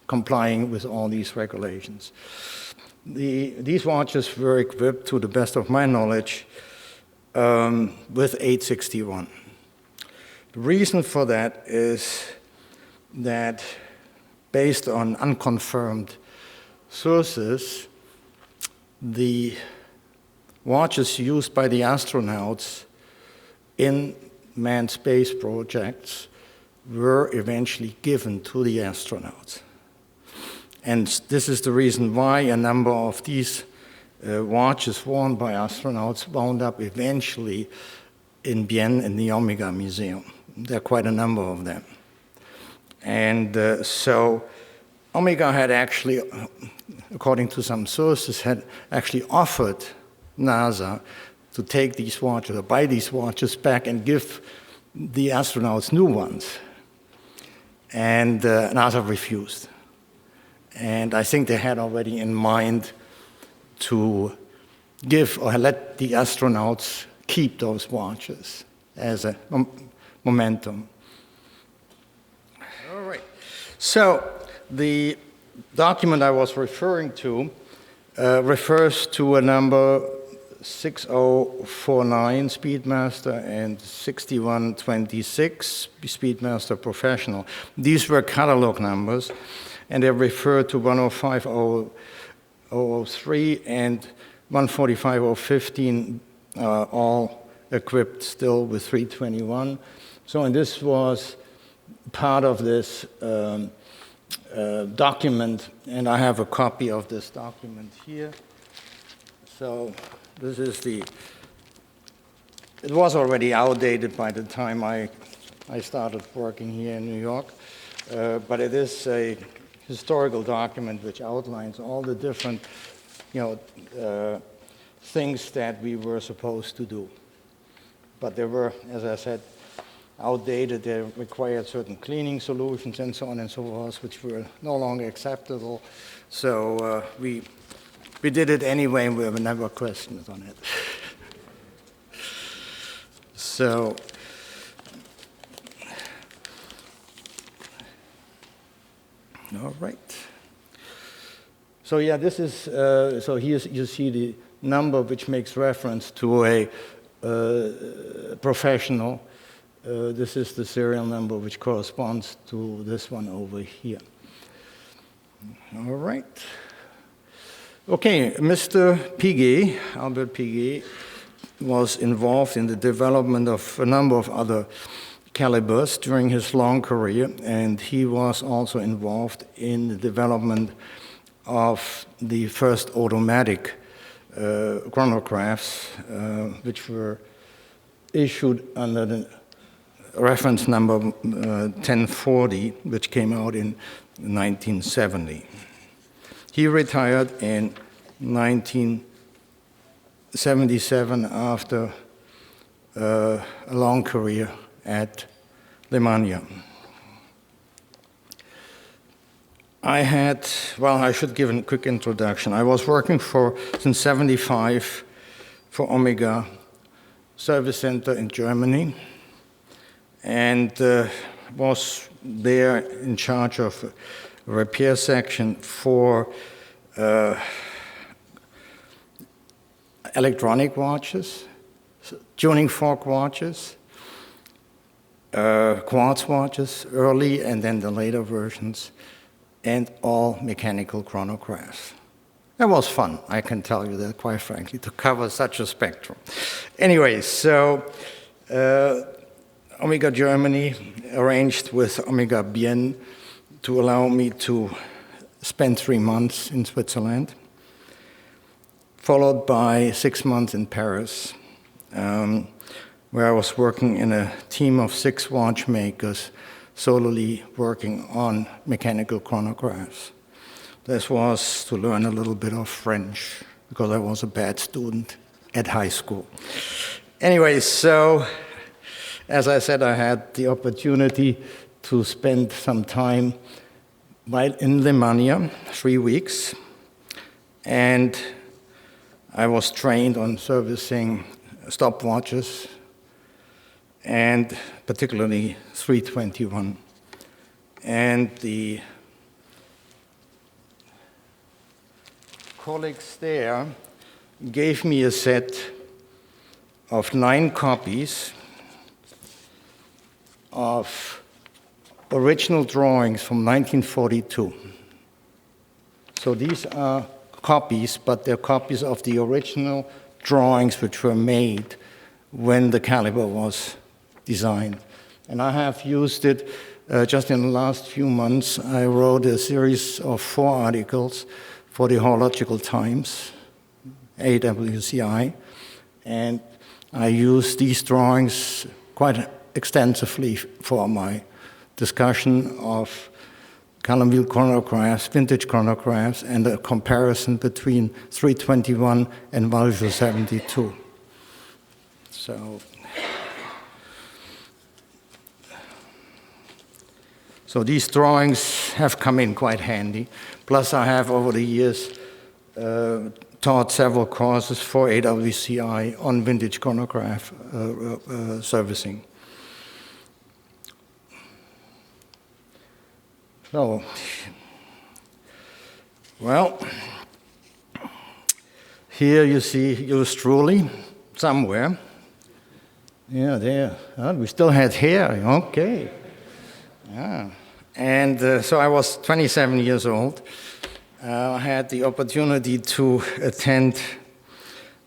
complying with all these regulations. These watches were equipped, to the best of my knowledge, with 861. The reason for that is that, based on unconfirmed sources, the watches used by the astronauts in manned space projects were eventually given to the astronauts. And this is the reason why a number of these watches worn by astronauts wound up eventually in Bienne in the Omega Museum. There are quite a number of them. And so Omega had actually, according to some sources, had actually offered NASA to take these watches, or buy these watches back and give the astronauts new ones. And NASA refused. And I think they had already in mind to give or let the astronauts keep those watches as a momentum. All right. So the document I was referring to refers to a number 6049 Speedmaster and 6126 Speedmaster Professional. These were catalog numbers, and they refer to 1050003 and 145015, all equipped still with 321. So, and this was part of this document, and I have a copy of this document here. So this is it was already outdated by the time I started working here in New York, but it is a historical document which outlines all the different, things that we were supposed to do. But they were, as I said, outdated. They required certain cleaning solutions and so on and so forth, which were no longer acceptable. So we did it anyway, and we were never questioned on it. So, all right. So yeah, this is, so here you see the number which makes reference to a professional. This is the serial number which corresponds to this one over here. All right. Okay, Mr. Piguet, Albert Piguet, was involved in the development of a number of other calibers during his long career, and he was also involved in the development of the first automatic chronographs, which were issued under the reference number 1040, which came out in 1970. He retired in 1977 after a long career at Lemania. I should give a quick introduction. I was working since 75 for Omega Service Center in Germany. and was there in charge of a repair section for electronic watches, tuning fork watches, quartz watches, early and then the later versions, and all mechanical chronographs. That was fun, I can tell you that, quite frankly, to cover such a spectrum. Anyway, so Omega Germany arranged with Omega Bien to allow me to spend 3 months in Switzerland, followed by 6 months in Paris, where I was working in a team of 6 watchmakers, solely working on mechanical chronographs. This was to learn a little bit of French, because I was a bad student at high school. Anyway, so as I said, I had the opportunity to spend some time in Lemania, 3 weeks, and I was trained on servicing stopwatches, and particularly 321. And the colleagues there gave me a set of 9 copies of original drawings from 1942. So these are copies, but they're copies of the original drawings which were made when the caliber was designed. And I have used it just in the last few months. I wrote a series of 4 articles for the Horological Times, AWCI, and I used these drawings quite extensively for my discussion of column wheel chronographs, vintage chronographs, and a comparison between 321 and Valjoux 72. So these drawings have come in quite handy. Plus, I have over the years taught several courses for AWCI on vintage chronograph servicing. So, well, here you see yours truly somewhere. Yeah, there. Oh, we still had hair. Okay. Yeah. And so I was 27 years old. I had the opportunity to attend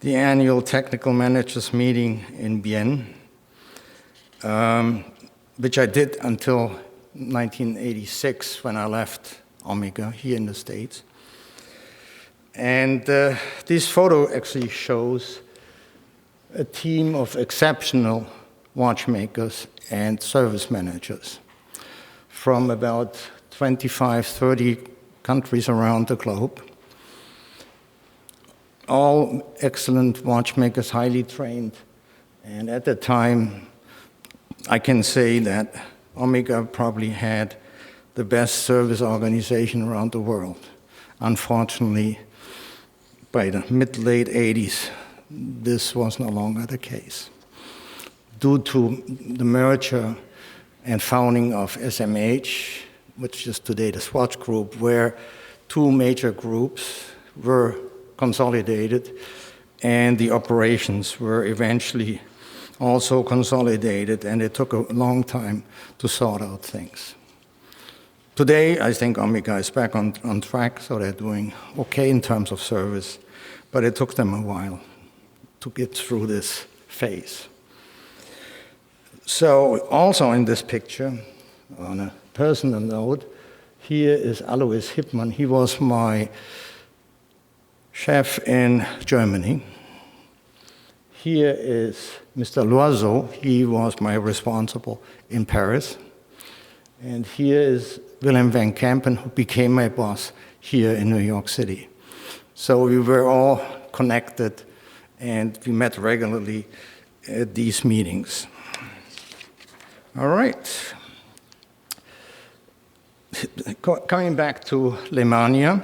the annual technical managers meeting in Bienne, which I did until 1986 when I left Omega here in the States. And this photo actually shows a team of exceptional watchmakers and service managers from about 25, 30 countries around the globe. All excellent watchmakers, highly trained. And at the time, I can say that Omega probably had the best service organization around the world. Unfortunately, by the mid-late 80s, this was no longer the case. Due to the merger and founding of SMH, which is today the Swatch Group, where 2 major groups were consolidated, and the operations were eventually also consolidated, and it took a long time to sort out things. Today, I think Omega is back on track, so they're doing okay in terms of service, but it took them a while to get through this phase. So also in this picture, on a personal note, here is Alois Hippmann. He was my chef in Germany. Here is Mr. Loiseau. He was my responsible in Paris. And here is Willem van Kampen, who became my boss here in New York City. So we were all connected, and we met regularly at these meetings. All right. Coming back to Lemania,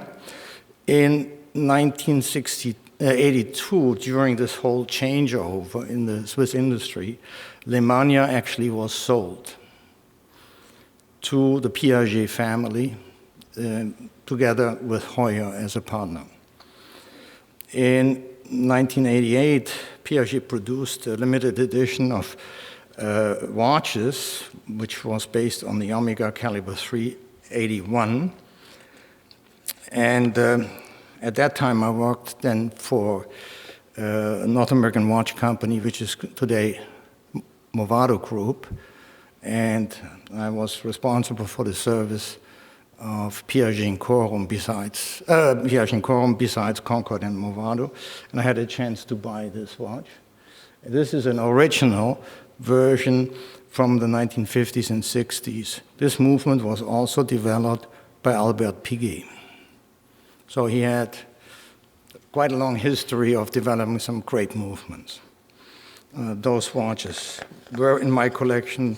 in 1960, 1982, during this whole changeover in the Swiss industry, Lemania actually was sold to the Piaget family, together with Heuer as a partner. In 1988, Piaget produced a limited edition of watches, which was based on the Omega caliber 381. And at that time, I worked then for a North American watch company, which is today Movado Group. And I was responsible for the service of Piaget and Corum besides Concord and Movado. And I had a chance to buy this watch. This is an original version from the 1950s and 60s. This movement was also developed by Albert Piguet. So he had quite a long history of developing some great movements. Those watches were in my collection,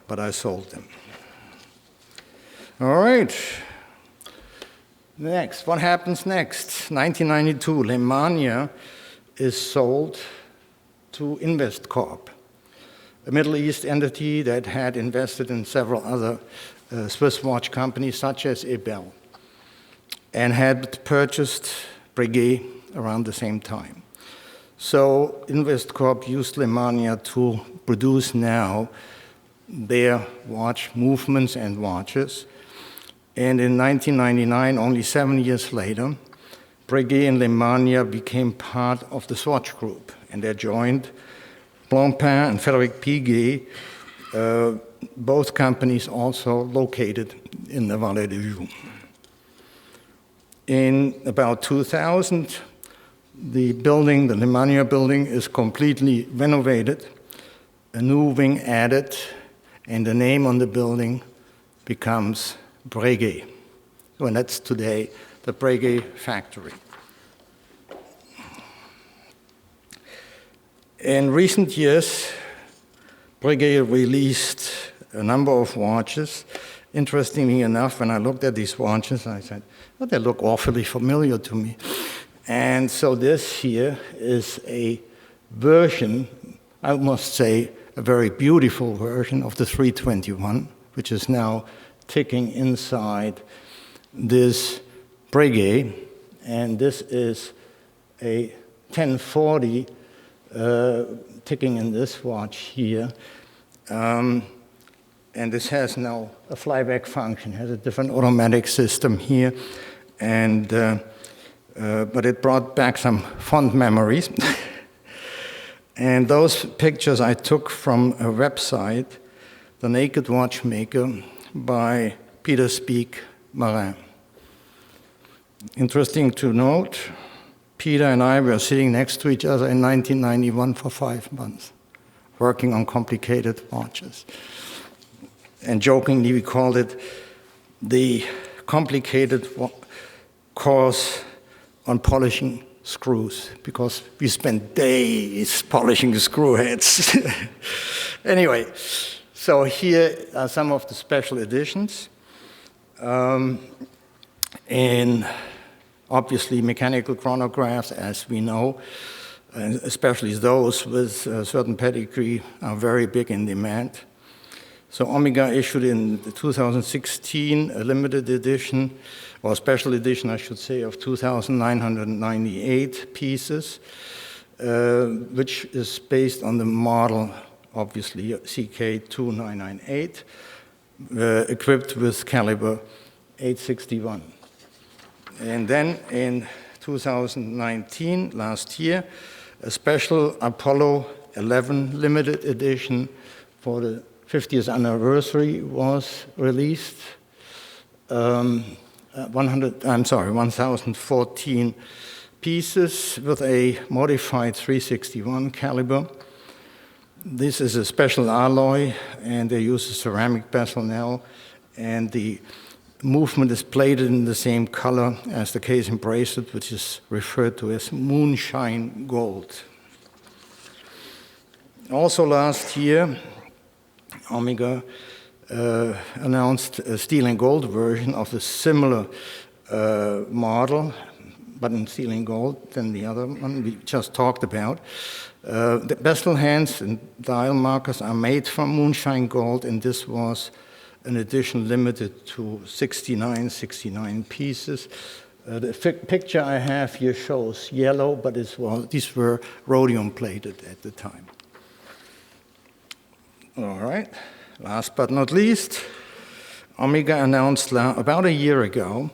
but I sold them. All right. Next, what happens next? 1992, Lemania is sold to Investcorp, a Middle East entity that had invested in several other Swiss watch companies, such as Ebel, and had purchased Breguet around the same time. So Investcorp used Lemania to produce now their watch movements and watches. And in 1999, only 7 years later, Breguet and Lemania became part of the Swatch Group, and they joined Blancpain and Frédéric Piguet, both companies also located in the Vallée de Joux. In about 2000, the building, the Lemania building, is completely renovated, a new wing added, and the name on the building becomes Breguet. So, and that's today the Breguet factory. In recent years, Breguet released a number of watches. Interestingly enough, when I looked at these watches, I said, well, they look awfully familiar to me. And so this here is a version, I must say, a very beautiful version of the 321, which is now ticking inside this Breguet. And this is a 1040 ticking in this watch here. And this has now a flyback function, has a different automatic system here. And but it brought back some fond memories. And those pictures I took from a website, The Naked Watchmaker, by Peter Speak Marin. Interesting to note, Peter and I were sitting next to each other in 1991 for 5 months, working on complicated watches. And jokingly, we called it the complicated course on polishing screws, because we spent days polishing screw heads. Anyway, so here are some of the special editions. In obviously mechanical chronographs, as we know, especially those with a certain pedigree, are very big in demand. So Omega issued in 2016 a limited edition, or special edition, I should say, of 2,998 pieces, which is based on the model, obviously, CK2998, equipped with caliber 861. And then in 2019, last year, a special Apollo 11 limited edition for the 50th anniversary was released. 1,014 pieces with a modified 361 caliber. This is a special alloy, and they use a ceramic bezel now, and the movement is plated in the same color as the casing bracelet, which is referred to as moonshine gold. Also last year, Omega announced a steel and gold version of the similar model, button sealing gold than the other one we just talked about. The bezel hands and dial markers are made from moonshine gold, and this was an edition limited to 69 pieces. The picture I have here shows yellow, but these were rhodium plated at the time. All right, last but not least, Omega announced about a year ago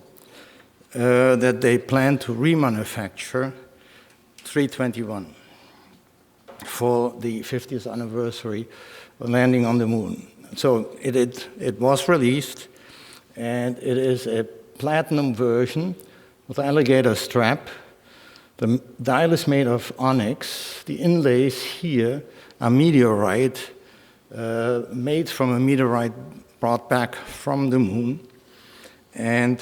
that they plan to remanufacture 321 for the 50th anniversary of landing on the moon. So it was released, and it is a platinum version with alligator strap. The dial is made of onyx. The inlays here are meteorite, made from a meteorite brought back from the moon. And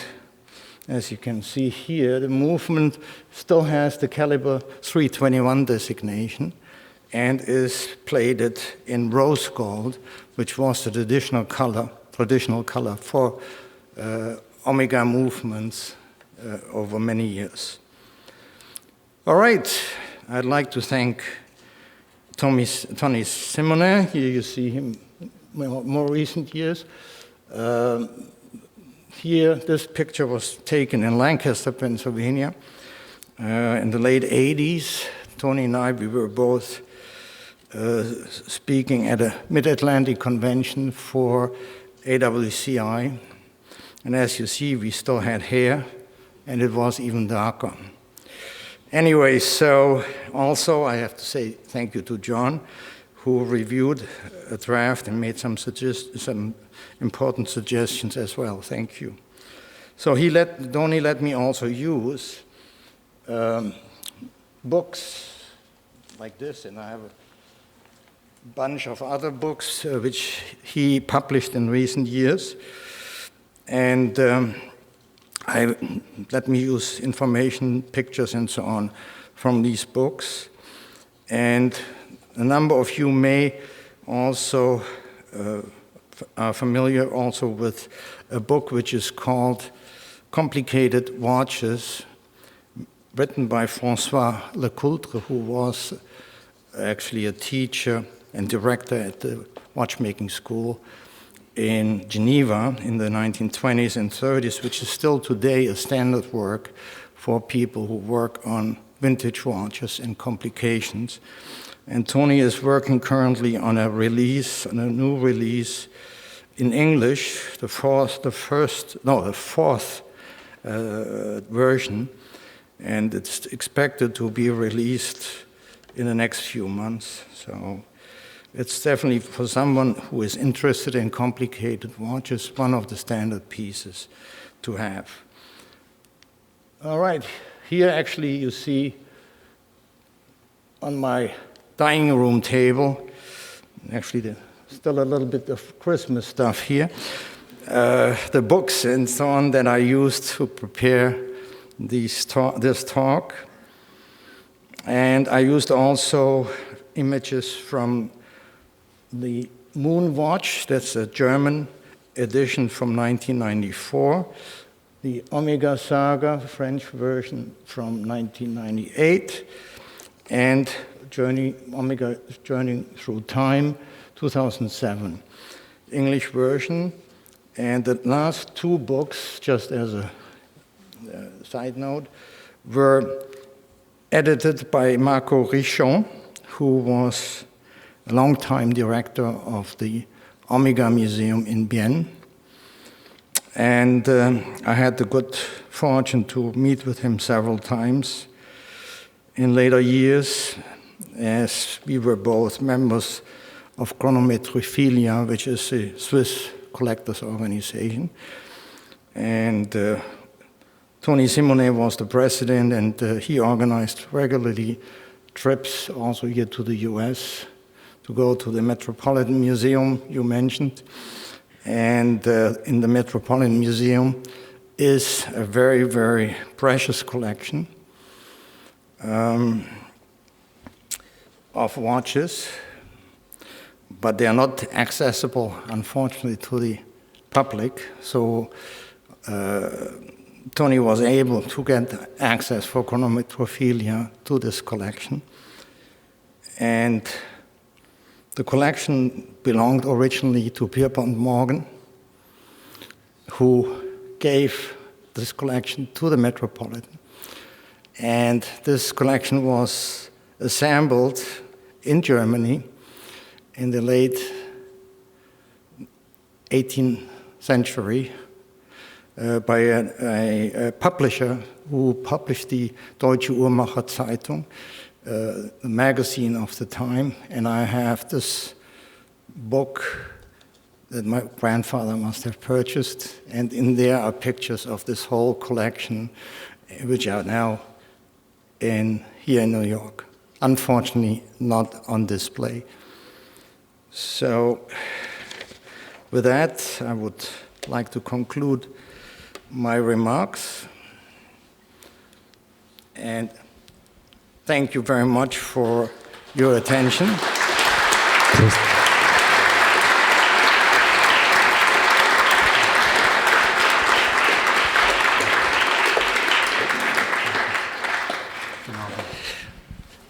as you can see here, the movement still has the caliber 321 designation and is plated in rose gold, which was the traditional color for Omega movements over many years. All right, I'd like to thank Tony Simonet. Here you see him more recent years. Here, this picture was taken in Lancaster, Pennsylvania, in the late 80s. Tony and I, we were both speaking at a Mid-Atlantic convention for AWCI. And as you see, we still had hair, and it was even darker. Anyway, so also I have to say thank you to John, who reviewed a draft and made some important suggestions as well. Thank you. So Tony let me also use books like this, and I have a bunch of other books which he published in recent years. And let me use information, pictures, and so on from these books. And a number of you may also are familiar also with a book which is called Complicated Watches, written by François Lecoultre, who was actually a teacher and director at the watchmaking school in Geneva in the 1920s and 30s, which is still today a standard work for people who work on vintage watches and complications. And Tony is working currently on a new release in English, the fourth version, and it's expected to be released in the next few months. So it's definitely, for someone who is interested in complicated watches, one of the standard pieces to have. All right, here actually you see on my dining room table, actually still a little bit of Christmas stuff here, the books and so on that I used to prepare this talk. And I used also images from the Moon Watch, that's a German edition from 1994, the Omega Saga, French version from 1998, and Omega Journey Through Time, 2007, English version. And the last two books, just as a side note, were edited by Marco Richon, who was a long-time director of the Omega Museum in Bienne. And I had the good fortune to meet with him several times in later years, as we were both members of Chronometrophilia, which is a Swiss collectors organization. And Tony Simonet was the president, and he organized regularly trips also here to the US to go to the Metropolitan Museum you mentioned. And in the Metropolitan Museum is a very, very precious collection of watches, but they are not accessible, unfortunately, to the public. So Tony was able to get access for chronometrophilia to this collection. And the collection belonged originally to Pierpont Morgan, who gave this collection to the Metropolitan. And this collection was assembled in Germany in the late 18th century by a publisher who published the Deutsche Uhrmacher Zeitung, the magazine of the time. And I have this book that my grandfather must have purchased, and in there are pictures of this whole collection, which are now here in New York. Unfortunately, not on display. So, with that, I would like to conclude my remarks. And thank you very much for your attention.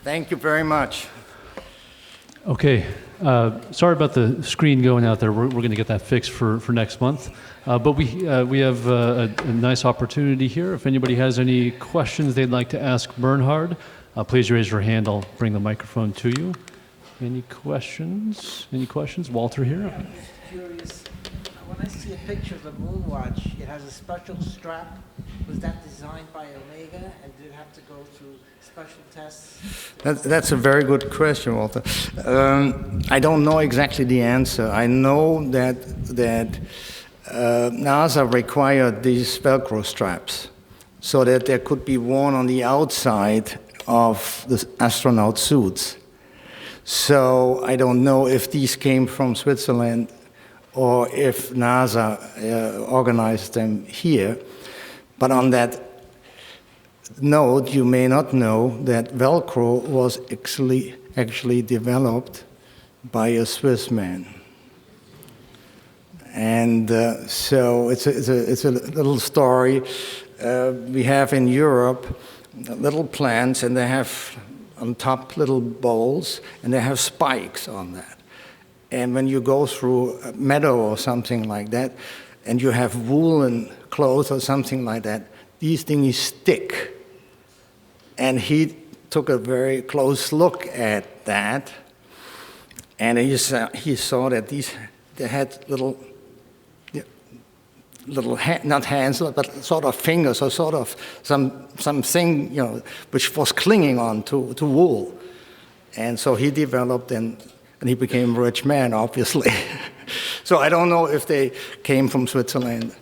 Thank you very much. Okay, sorry about the screen going out there. We're going to get that fixed for next month. But we have a nice opportunity here. If anybody has any questions they'd like to ask Bernhard, please raise your hand. I'll bring the microphone to you. Any questions? Any questions? Walter here. I'm just curious. When I see a picture of the moon watch, it has a special strap. Was that designed by Omega, and did it have to go through special tests? That's a very good question, Walter. I don't know exactly the answer. I know that NASA required these Velcro straps so that they could be worn on the outside of the astronaut suits. So I don't know if these came from Switzerland or if NASA organized them here. But on that note, you may not know that Velcro was actually developed by a Swiss man. And so it's a little story. We have in Europe little plants, and they have on top little bowls, and they have spikes on that. And when you go through a meadow or something like that, and you have woolen clothes or something like that, these things stick. And he took a very close look at that, and he saw that they had little not hands, but sort of fingers, or sort of something, which was clinging on to wool. And so he developed, and he became a rich man, obviously. So I don't know if they came from Switzerland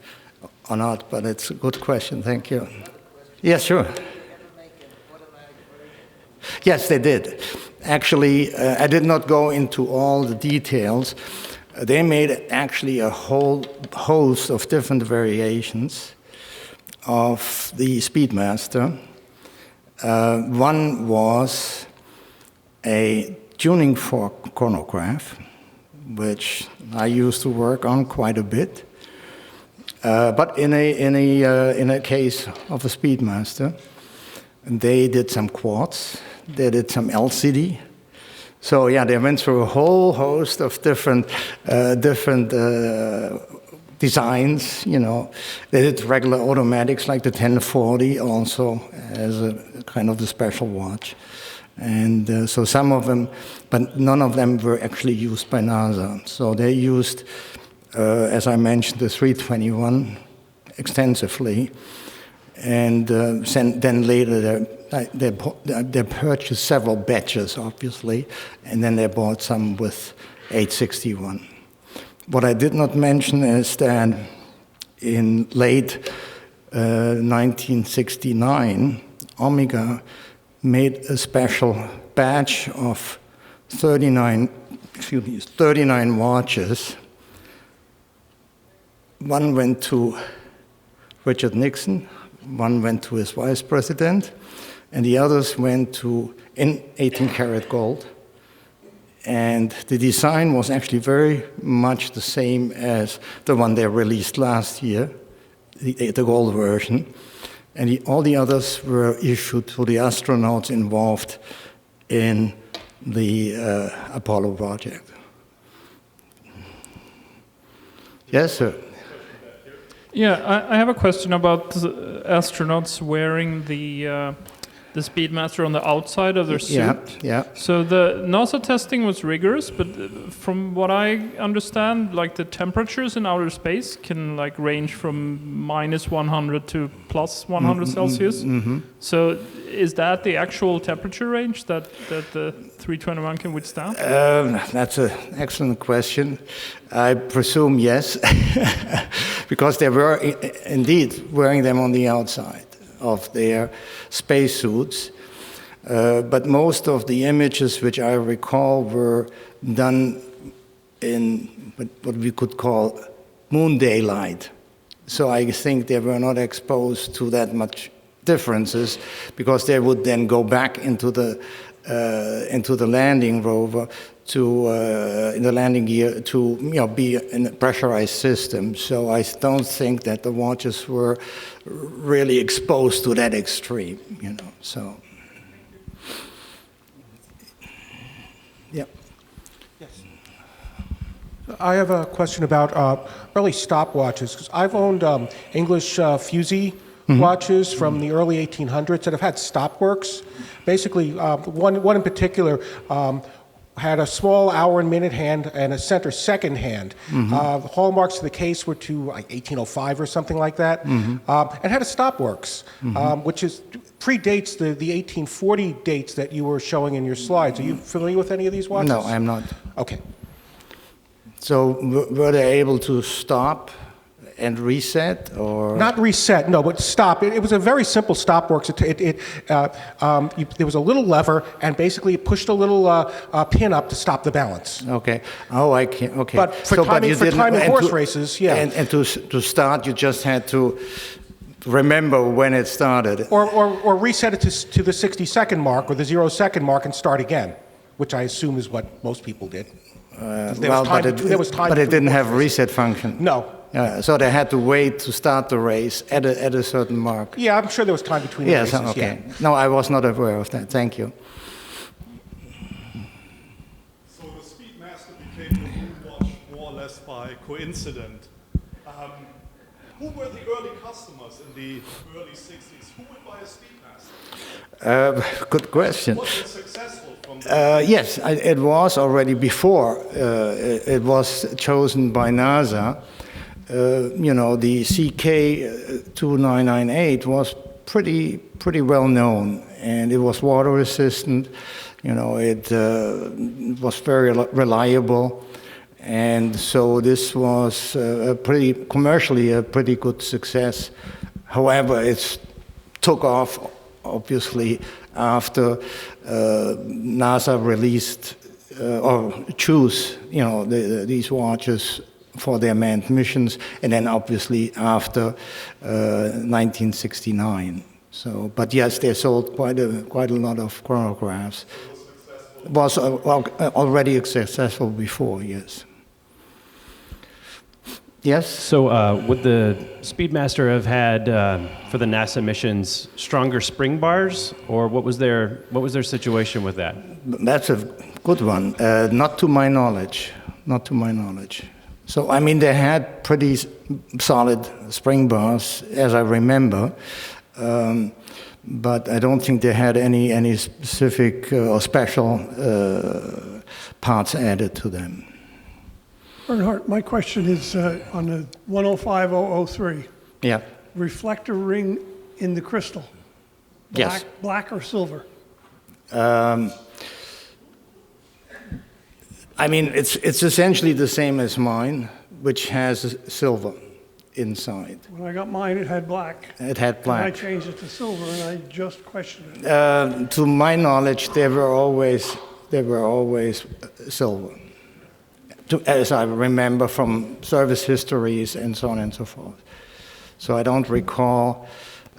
or not, but it's a good question. Thank you. Yes, sure. Yes, they did. Actually, I did not go into all the details. They made actually a whole host of different variations of the Speedmaster. One was a tuning fork chronograph, which I used to work on quite a bit. But in a case of a Speedmaster, they did some quartz, they did some LCD. So yeah, they went through a whole host of different designs. They did regular automatics like the 1040 also as a kind of a special watch. And so some of them, but none of them were actually used by NASA. So they used, as I mentioned, the 321 extensively. And then later they purchased several batches, obviously, and then they bought some with 861. What I did not mention is that in late 1969, Omega made a special batch of 39 watches. One went to Richard Nixon, one went to his vice president, and the others went to in 18-karat gold. And the design was actually very much the same as the one they released last year the gold version. And all the others were issued to the astronauts involved in the Apollo project. Yes, sir. Yeah, I have a question about astronauts wearing the Speedmaster on the outside of their suit. Yeah. So the NASA testing was rigorous, but from what I understand, like the temperatures in outer space can like range from -100 to +100 Celsius. So is that the actual temperature range that the 321 can withstand? That's an excellent question. I presume yes, because they were indeed wearing them on the outside of their spacesuits. But most of the images which I recall were done in what we could call moon daylight. So I think they were not exposed to that much differences, because they would then go back into the landing rover in the landing gear to be in a pressurized system. So I don't think that the watches were really exposed to that extreme. So yeah. Yes. I have a question about early stopwatches, because I've owned English fusee watches from the early 1800s that have had stopworks. Basically, one in particular had a small hour and minute hand and a center second hand. The hallmarks of the case were to like 1805 or something like that. It had a stopworks, which predates the 1840 dates that you were showing in your slides. Are you familiar with any of these watches? No, I'm not. Okay. So were they able to stop and reset, or not reset? No, but stop. It was a very simple stopworks. There was a little lever, and basically it pushed a little pin up to stop the balance. Okay. Oh, I can. Okay. But for timing horse races, yeah. And to start, you just had to remember when it started. Or reset it to the 60-second mark or the 0-second mark and start again, which I assume is what most people did. But it didn't have a reset function. No. So they had to wait to start the race at a certain mark. Yeah, I'm sure there was time between the races. Okay. Yeah. No, I was not aware of that. Thank you. So the Speedmaster became the moon watch more or less by coincidence. Who were the early customers in the early 60s? Who would buy a Speedmaster? Good question. Was it successful from the Yes, it was already before. It was chosen by NASA. The CK2998 was pretty well known, and it was water resistant. It was very reliable, and so this was commercially a pretty good success. However, it took off obviously after NASA released or chose these watches for their manned missions, and then obviously after 1969. So, but yes, they sold quite a lot of chronographs. It was already successful before, yes. Yes. So, would the Speedmaster have had for the NASA missions stronger spring bars, or what was their situation with that? That's a good one. Not to my knowledge. Not to my knowledge. So, I mean, they had pretty solid spring bars, as I remember, but I don't think they had any specific or special parts added to them. Bernhard, my question is on the 105003. Yeah. Reflector ring in the crystal. Yes. Black or silver? I mean, it's essentially the same as mine, which has silver inside. When I got mine, it had black. It had And I black. changed it to silver, and I just questioned it. To my knowledge, they were always silver, as I remember from service histories and so on and so forth. So I don't recall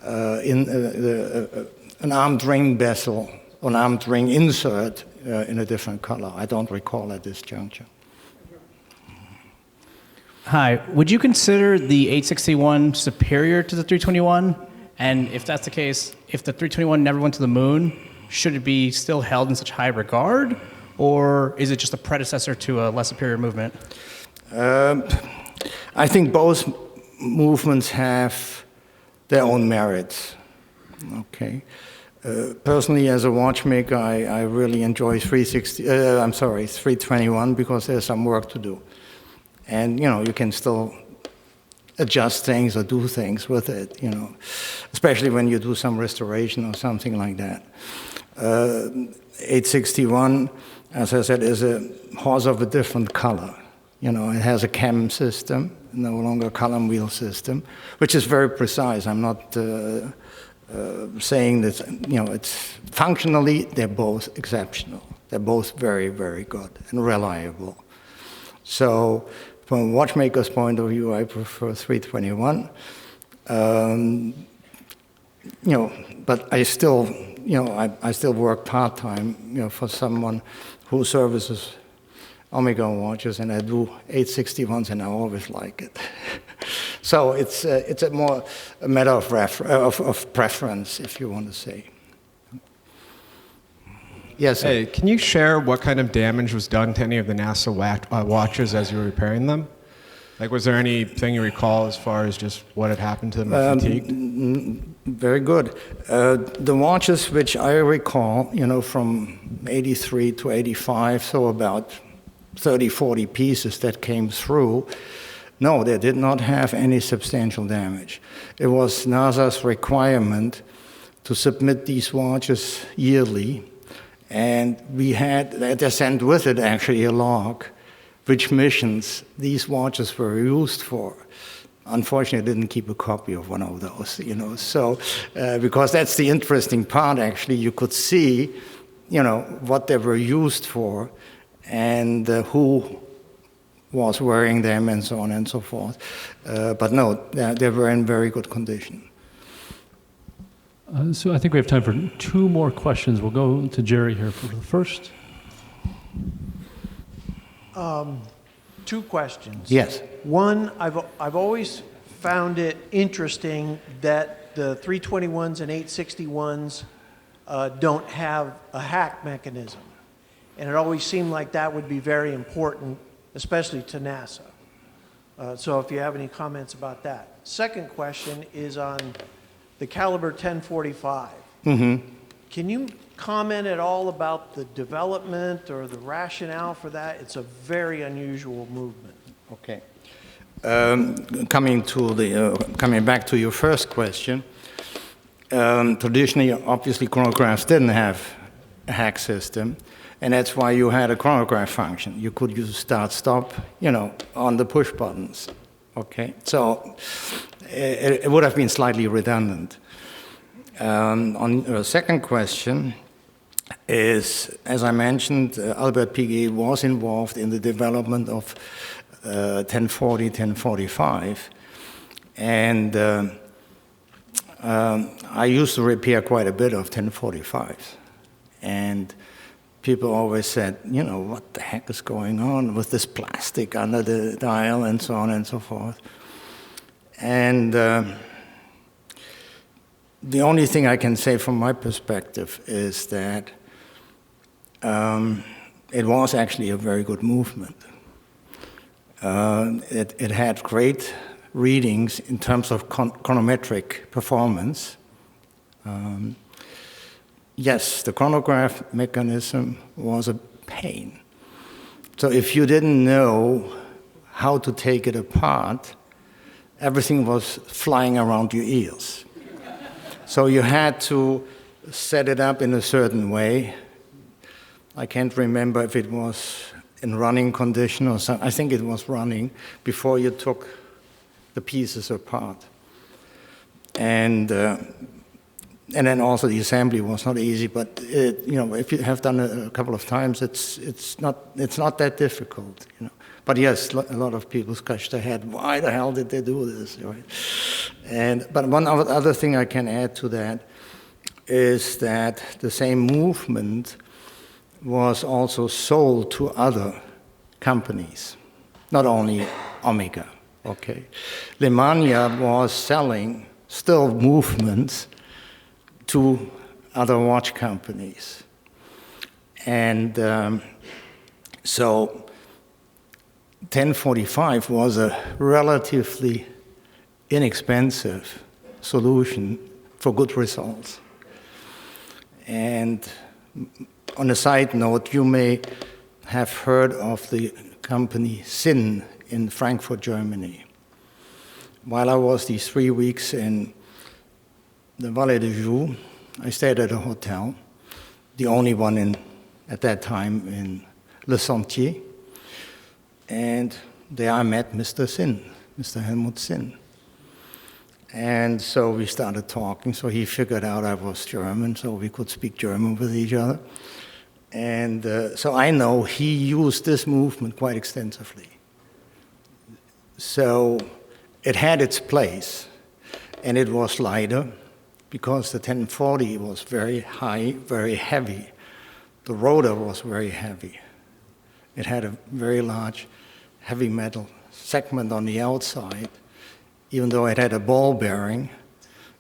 an armed ring bezel, an armed ring insert in a different color. I don't recall at this juncture. Hi. Would you consider the 861 superior to the 321? And if that's the case, if the 321 never went to the moon, should it be still held in such high regard? Or is it just a predecessor to a less superior movement? I think both movements have their own merits. Okay. Personally, as a watchmaker, I really enjoy 321 because there's some work to do. And, you can still adjust things or do things with it, especially when you do some restoration or something like that. 861, as I said, is a horse of a different color. It has a cam system, no longer a column wheel system, which is very precise. I'm not saying that, it's functionally, they're both exceptional. They're both very, very good and reliable. So from a watchmaker's point of view, I prefer 321. But I still, I still work part-time, for someone who services Omega watches, and I do 861s, and I always like it. So it's a more a matter of preference, if you want to say. Yes. Sir. Hey, can you share what kind of damage was done to any of the NASA watches as you were repairing them? Like, was there anything you recall as far as just what had happened to them or fatigued? Very good. The watches which I recall, from 83 to 85, so about 30, 40 pieces that came through, no, they did not have any substantial damage. It was NASA's requirement to submit these watches yearly, and they sent with it actually a log which missions these watches were used for. Unfortunately, I didn't keep a copy of one of those, so, because that's the interesting part, actually. You could see, what they were used for, and who was wearing them, and so on and so forth. But no, they were in very good condition. So I think we have time for 2 more questions. We'll go to Jerry here for the first. 2 questions. Yes. One, I've always found it interesting that the 321s and 861s don't have a hack mechanism. And it always seemed like that would be very important, especially to NASA. So if you have any comments about that. Second question is on the caliber 1045. Mm-hmm. Can you comment at all about the development or the rationale for that? It's a very unusual movement. Okay. Coming back to your first question, traditionally, obviously, chronographs didn't have a hack system, and that's why you had a chronograph function. You could use start-stop, on the push buttons. Okay, so it would have been slightly redundant. On the second question is, as I mentioned, Albert Piguet was involved in the development of 1040, 1045, and I used to repair quite a bit of 1045s, and people always said, what the heck is going on with this plastic under the dial, and so on and so forth. And the only thing I can say from my perspective is that it was actually a very good movement. It had great readings in terms of chronometric performance. Yes, the chronograph mechanism was a pain. So if you didn't know how to take it apart, everything was flying around your ears. So you had to set it up in a certain way. I can't remember if it was in running condition or something. I think it was running before you took the pieces apart. And then also the assembly was not easy, but if you have done it a couple of times, it's not that difficult. But yes, a lot of people scratch their head. Why the hell did they do this? Right? But one other thing I can add to that is that the same movement was also sold to other companies, not only Omega. Okay. Lemania was selling still movements to other watch companies. And so 1045 was a relatively inexpensive solution for good results. And on a side note, you may have heard of the company Sinn in Frankfurt, Germany. While I was these 3 weeks in the Vallée de Joux, I stayed at a hotel, the only one at that time in Le Sentier. And there I met Mr. Sinn, Mr. Helmut Sinn. And so we started talking, so he figured out I was German, so we could speak German with each other. And so I know he used this movement quite extensively. So it had its place, and it was lighter, because the 1040 was very high, very heavy. The rotor was very heavy. It had a very large heavy metal segment on the outside. Even though it had a ball bearing,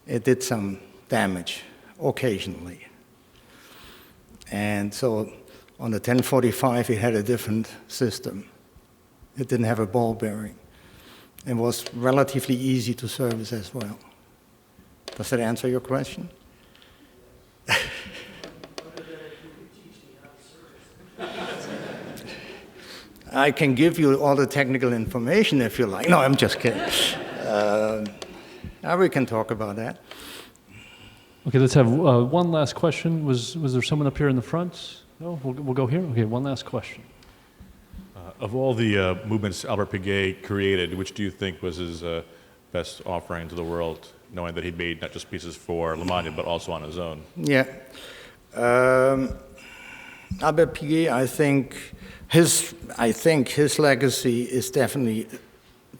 it did some damage occasionally. And so on the 1045, it had a different system. It didn't have a ball bearing. It was relatively easy to service as well. Does that answer your question? I can give you all the technical information if you like. No, I'm just kidding. We can talk about that. Okay, let's have one last question. Was there someone up here in the front? No, we'll go here. Okay, one last question. Of all the movements Albert Piguet created, which do you think was his best offering to the world, knowing that he made not just pieces for Lemania, but also on his own? Yeah. Albert Piguet, I think his legacy is definitely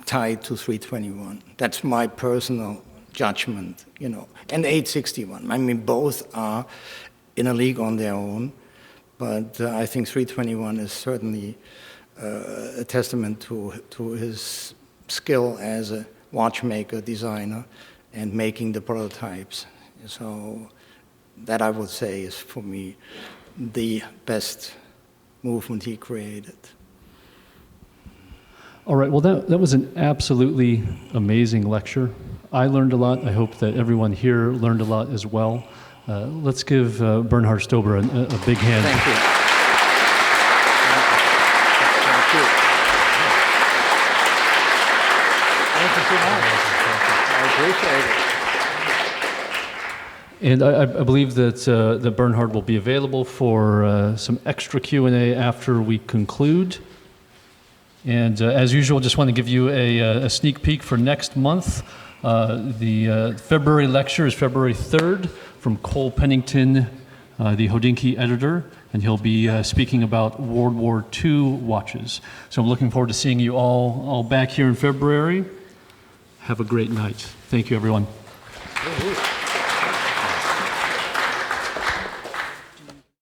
tied to 321. That's my personal judgment, you know. And 861. I mean, both are in a league on their own, but I think 321 is certainly a testament to his skill as a watchmaker, designer, and making the prototypes. So that, I would say, is for me the best movement he created. All right, well, that was an absolutely amazing lecture. I learned a lot. I hope that everyone here learned a lot as well. Let's give Bernhard Stoeber a big hand. Thank you. Thank you so much. I appreciate it. And I believe that Bernhard will be available for some extra Q&A after we conclude. And as usual, just want to give you a sneak peek for next month. The February lecture is February 3rd from Cole Pennington, the Hodinkee editor, and he'll be speaking about World War II watches. So I'm looking forward to seeing you all back here in February. Have a great night. Thank you, everyone.